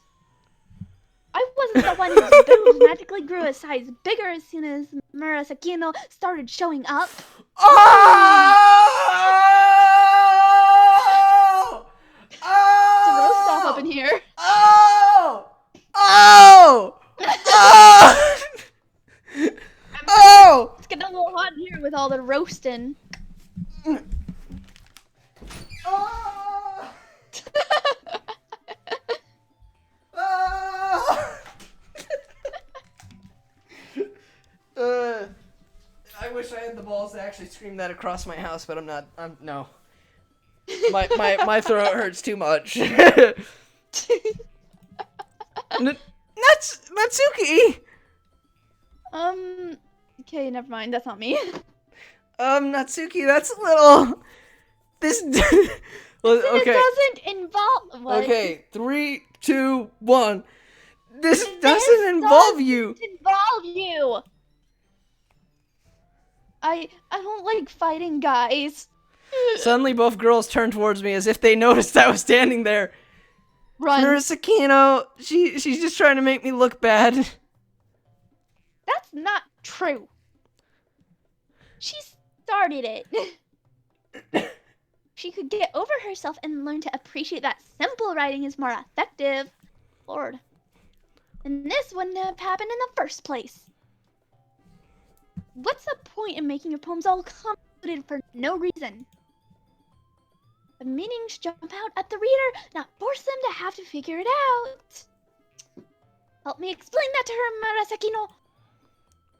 I wasn't the one whose boobs magically grew a size bigger as soon as Murasakino started showing up. Oh! It's a roast off up in here. Oh! Oh! Oh! Oh! It's gonna all the roasting. Ah! Ah! I wish I had the balls to actually scream that across my house, but I'm not. No. My throat hurts too much. Natsuki. Okay, never mind. That's not me. Natsuki, that's a little. This. Well, okay. It doesn't involve. What? Okay, 3, 2, 1. This doesn't involve you. Involve you. I don't like fighting guys. Suddenly, both girls turned towards me as if they noticed I was standing there. Run. Murasakino, she's just trying to make me look bad. That's not true. She started it. She could get over herself and learn to appreciate that simple writing is more effective. Lord. And this wouldn't have happened in the first place. What's the point in making your poems all convoluted for no reason? The meanings jump out at the reader, not force them to have to figure it out. Help me explain that to her, Murasakino.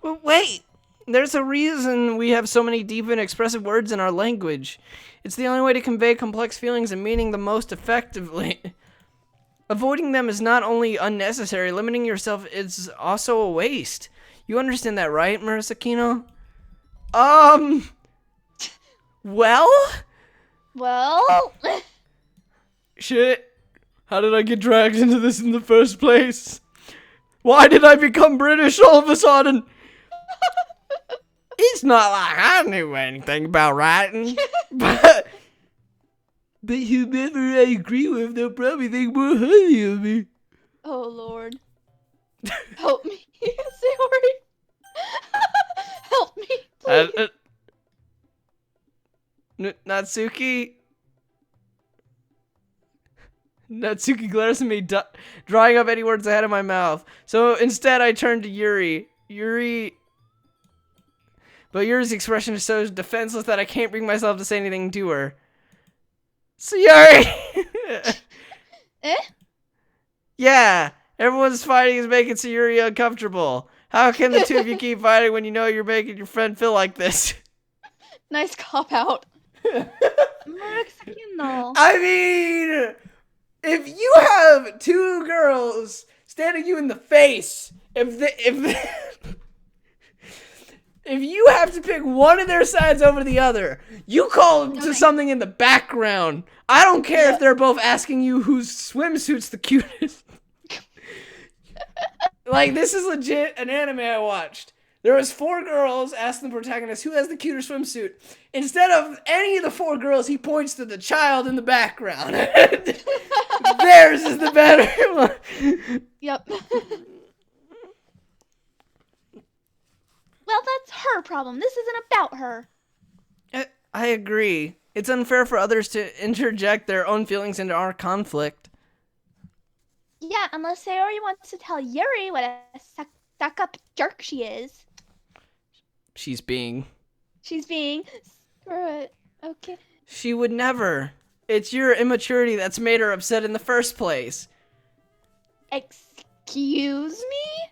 Well, wait! There's a reason we have so many deep and expressive words in our language. It's the only way to convey complex feelings and meaning the most effectively. Avoiding them is not only unnecessary, limiting yourself is also a waste. You understand that, right, Murasakino? Well? Well? Shit. How did I get dragged into this in the first place? Why did I become British all of a sudden? It's not like I knew anything about writing. But whoever I agree with, they'll probably think more highly of me. Oh, Lord. Help me, Sayori. Help me, please. Natsuki? Natsuki glares at me, drawing up any words I had in my mouth. So instead, I turned to Yuri. But Yuri's expression is so defenseless that I can't bring myself to say anything to her. So Yuri! Eh? Yeah, everyone's fighting is making Sayuri uncomfortable. How can the two of you keep fighting when you know you're making your friend feel like this? Nice cop-out. Murasakino. I mean, if you have two girls standing you in the face, if you have to pick one of their sides over the other, you call them to something in the background. I don't care if they're both asking you whose swimsuit's the cutest. Like, this is legit an anime I watched. There was 4 girls asking the protagonist who has the cuter swimsuit. Instead of any of the 4 girls, he points to the child in the background. Theirs is the better one. Yep. Well, that's her problem. This isn't about her. I agree. It's unfair for others to interject their own feelings into our conflict. Yeah, unless Sayori wants to tell Yuri what a stuck-up jerk she is. She's being. Screw it. Okay. She would never. It's your immaturity that's made her upset in the first place. Excuse me?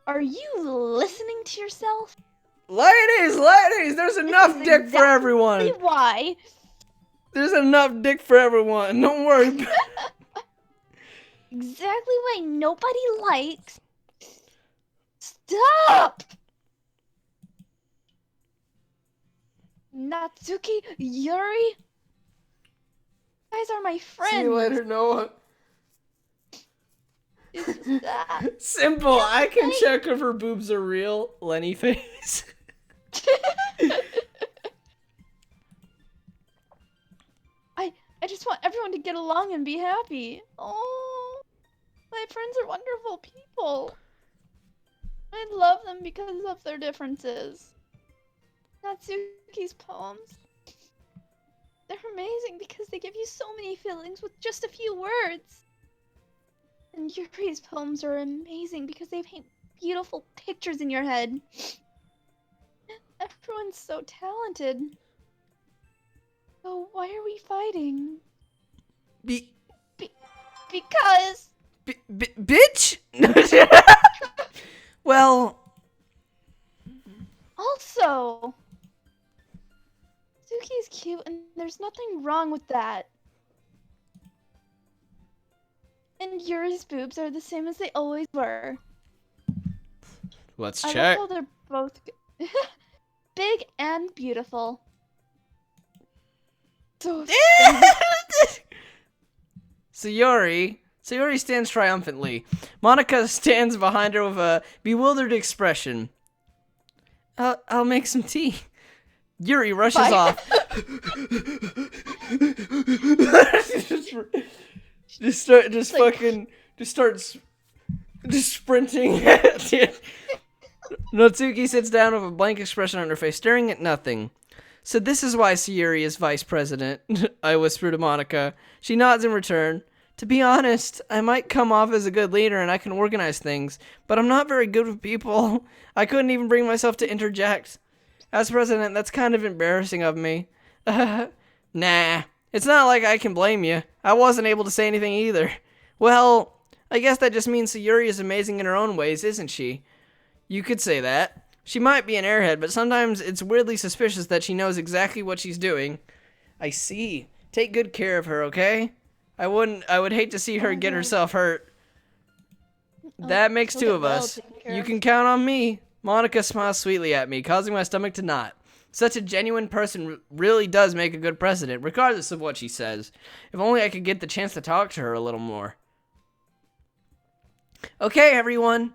Are you listening to yourself? Ladies, there's enough dick for everyone. Why? There's enough dick for everyone. Don't worry. Exactly why nobody likes. Stop! Natsuki, Yuri? You guys are my friends. See you later, Noah. It's just that. Simple. I can check if her boobs are real. Lenny face. I just want everyone to get along and be happy. Oh, my friends are wonderful people. I love them because of their differences. Natsuki's poems. They're amazing because they give you so many feelings with just a few words. And Yuri's poems are amazing because they paint beautiful pictures in your head. Everyone's so talented. So why are we fighting? Be- Because... bitch? Well... Also... Suki's cute and there's nothing wrong with that. And Yuri's boobs are the same as they always were. Let's I check. love how they're both big and beautiful. So Sayori stands triumphantly. Monica stands behind her with a bewildered expression. I'll make some tea. Yuri rushes off. just starts sprinting. Natsuki sits down with a blank expression on her face, staring at nothing. So this is why Sayuri is vice president, I whisper to Monica. She nods in return. To be honest, I might come off as a good leader and I can organize things, but I'm not very good with people. I couldn't even bring myself to interject. As president, that's kind of embarrassing of me. Nah, it's not like I can blame you. I wasn't able to say anything either. Well, I guess that just means Sayuri is amazing in her own ways, isn't she? You could say that. She might be an airhead, but sometimes it's weirdly suspicious that she knows exactly what she's doing. I see. Take good care of her, okay? I would hate to see her get herself hurt. That makes two of us. You can count on me. Monica smiles sweetly at me, causing my stomach to knot. Such a genuine person really does make a good president, regardless of what she says. If only I could get the chance to talk to her a little more. Okay, everyone.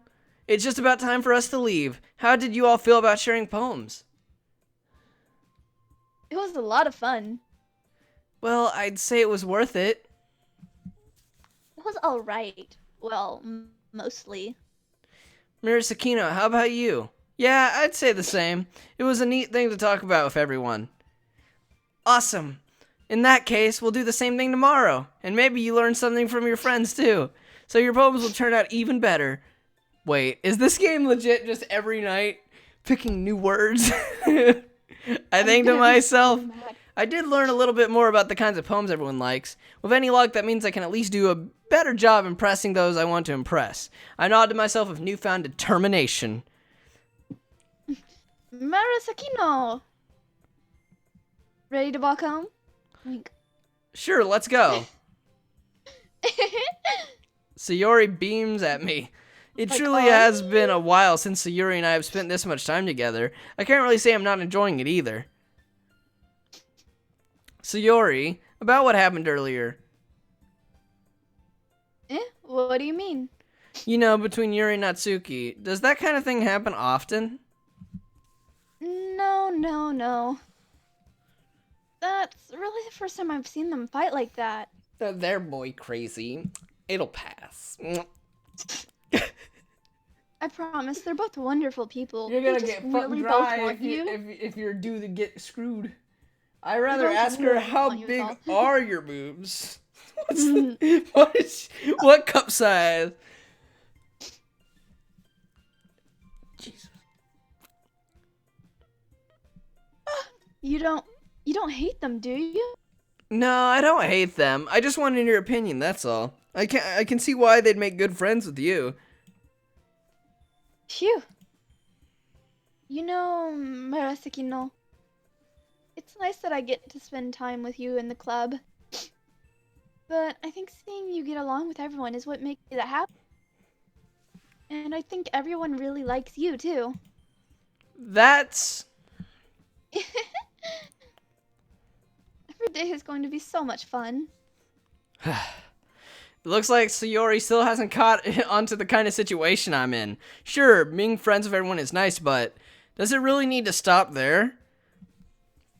It's just about time for us to leave. How did you all feel about sharing poems? It was a lot of fun. Well, I'd say it was worth it. It was alright. Well, mostly. Murasakino, how about you? Yeah, I'd say the same. It was a neat thing to talk about with everyone. Awesome. In that case, we'll do the same thing tomorrow. And maybe you learn something from your friends too. So your poems will turn out even better. Wait, is this game legit just every night picking new words? I think to myself, I did learn a little bit more about the kinds of poems everyone likes. With any luck, that means I can at least do a better job impressing those I want to impress. I nod to myself with newfound determination. Murasakino! Ready to walk home? Wink. Sure, let's go. Sayori beams at me. It truly has been a while since Sayori and I have spent this much time together. I can't really say I'm not enjoying it either. Sayori, about what happened earlier. What do you mean? You know, between Yuri and Natsuki. Does that kind of thing happen often? No. That's really the first time I've seen them fight like that. They're boy crazy. It'll pass. I promise, they're both wonderful people. You're gonna They get just fucking really dry both want if you're due to get screwed. I'd rather both ask her, really how want you big all. are your boobs? What cup size? Jesus. You don't hate them, do you? No, I don't hate them. I just wanted your opinion, that's all. I can see why they'd make good friends with you. Phew. You know, Murasakino, it's nice that I get to spend time with you in the club. But I think seeing you get along with everyone is what makes me that happy. And I think everyone really likes you, too. That's... Every day is going to be so much fun. It looks like Sayori still hasn't caught onto the kind of situation I'm in. Sure, being friends with everyone is nice, but does it really need to stop there?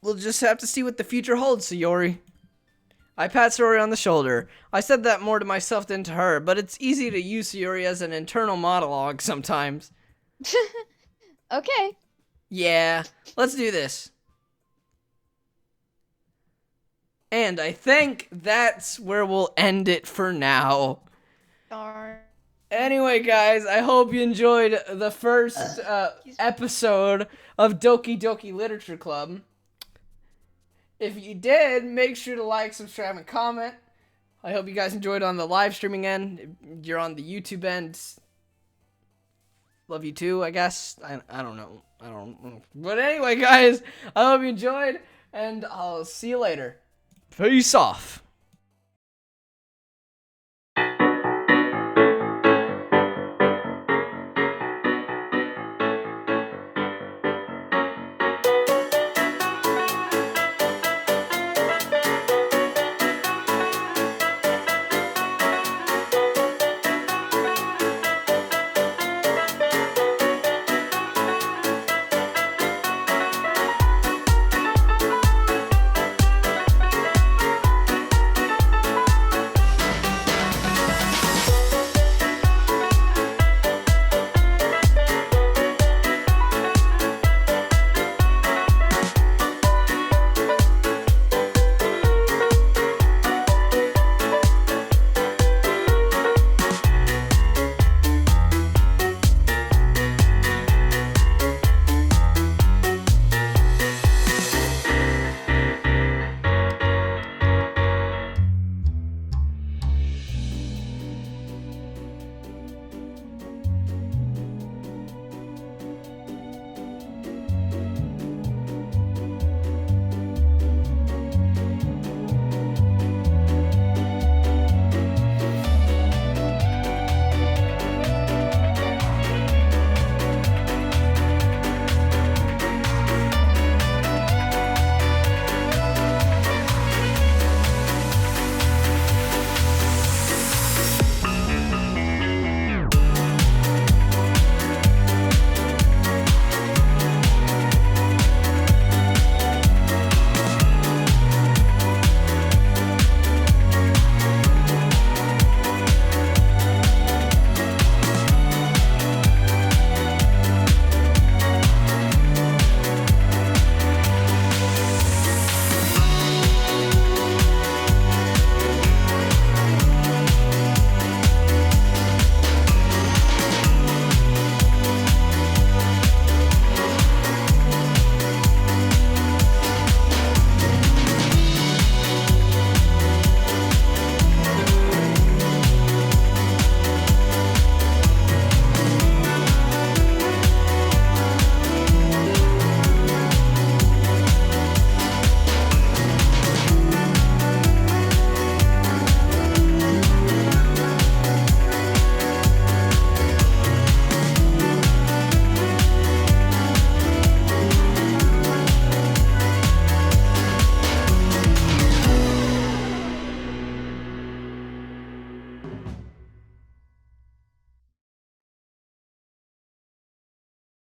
We'll just have to see what the future holds, Sayori. I pat Sayori on the shoulder. I said that more to myself than to her, but it's easy to use Sayori as an internal monologue sometimes. Okay. Yeah, let's do this. And I think that's where we'll end it for now. Darn. Anyway, guys, I hope you enjoyed the first episode of Doki Doki Literature Club. If you did, make sure to like, subscribe, and comment. I hope you guys enjoyed on the live streaming end. If you're on the YouTube end, love you too, I guess. I don't know. I don't know. But anyway, guys, I hope you enjoyed, and I'll see you later. Peace off.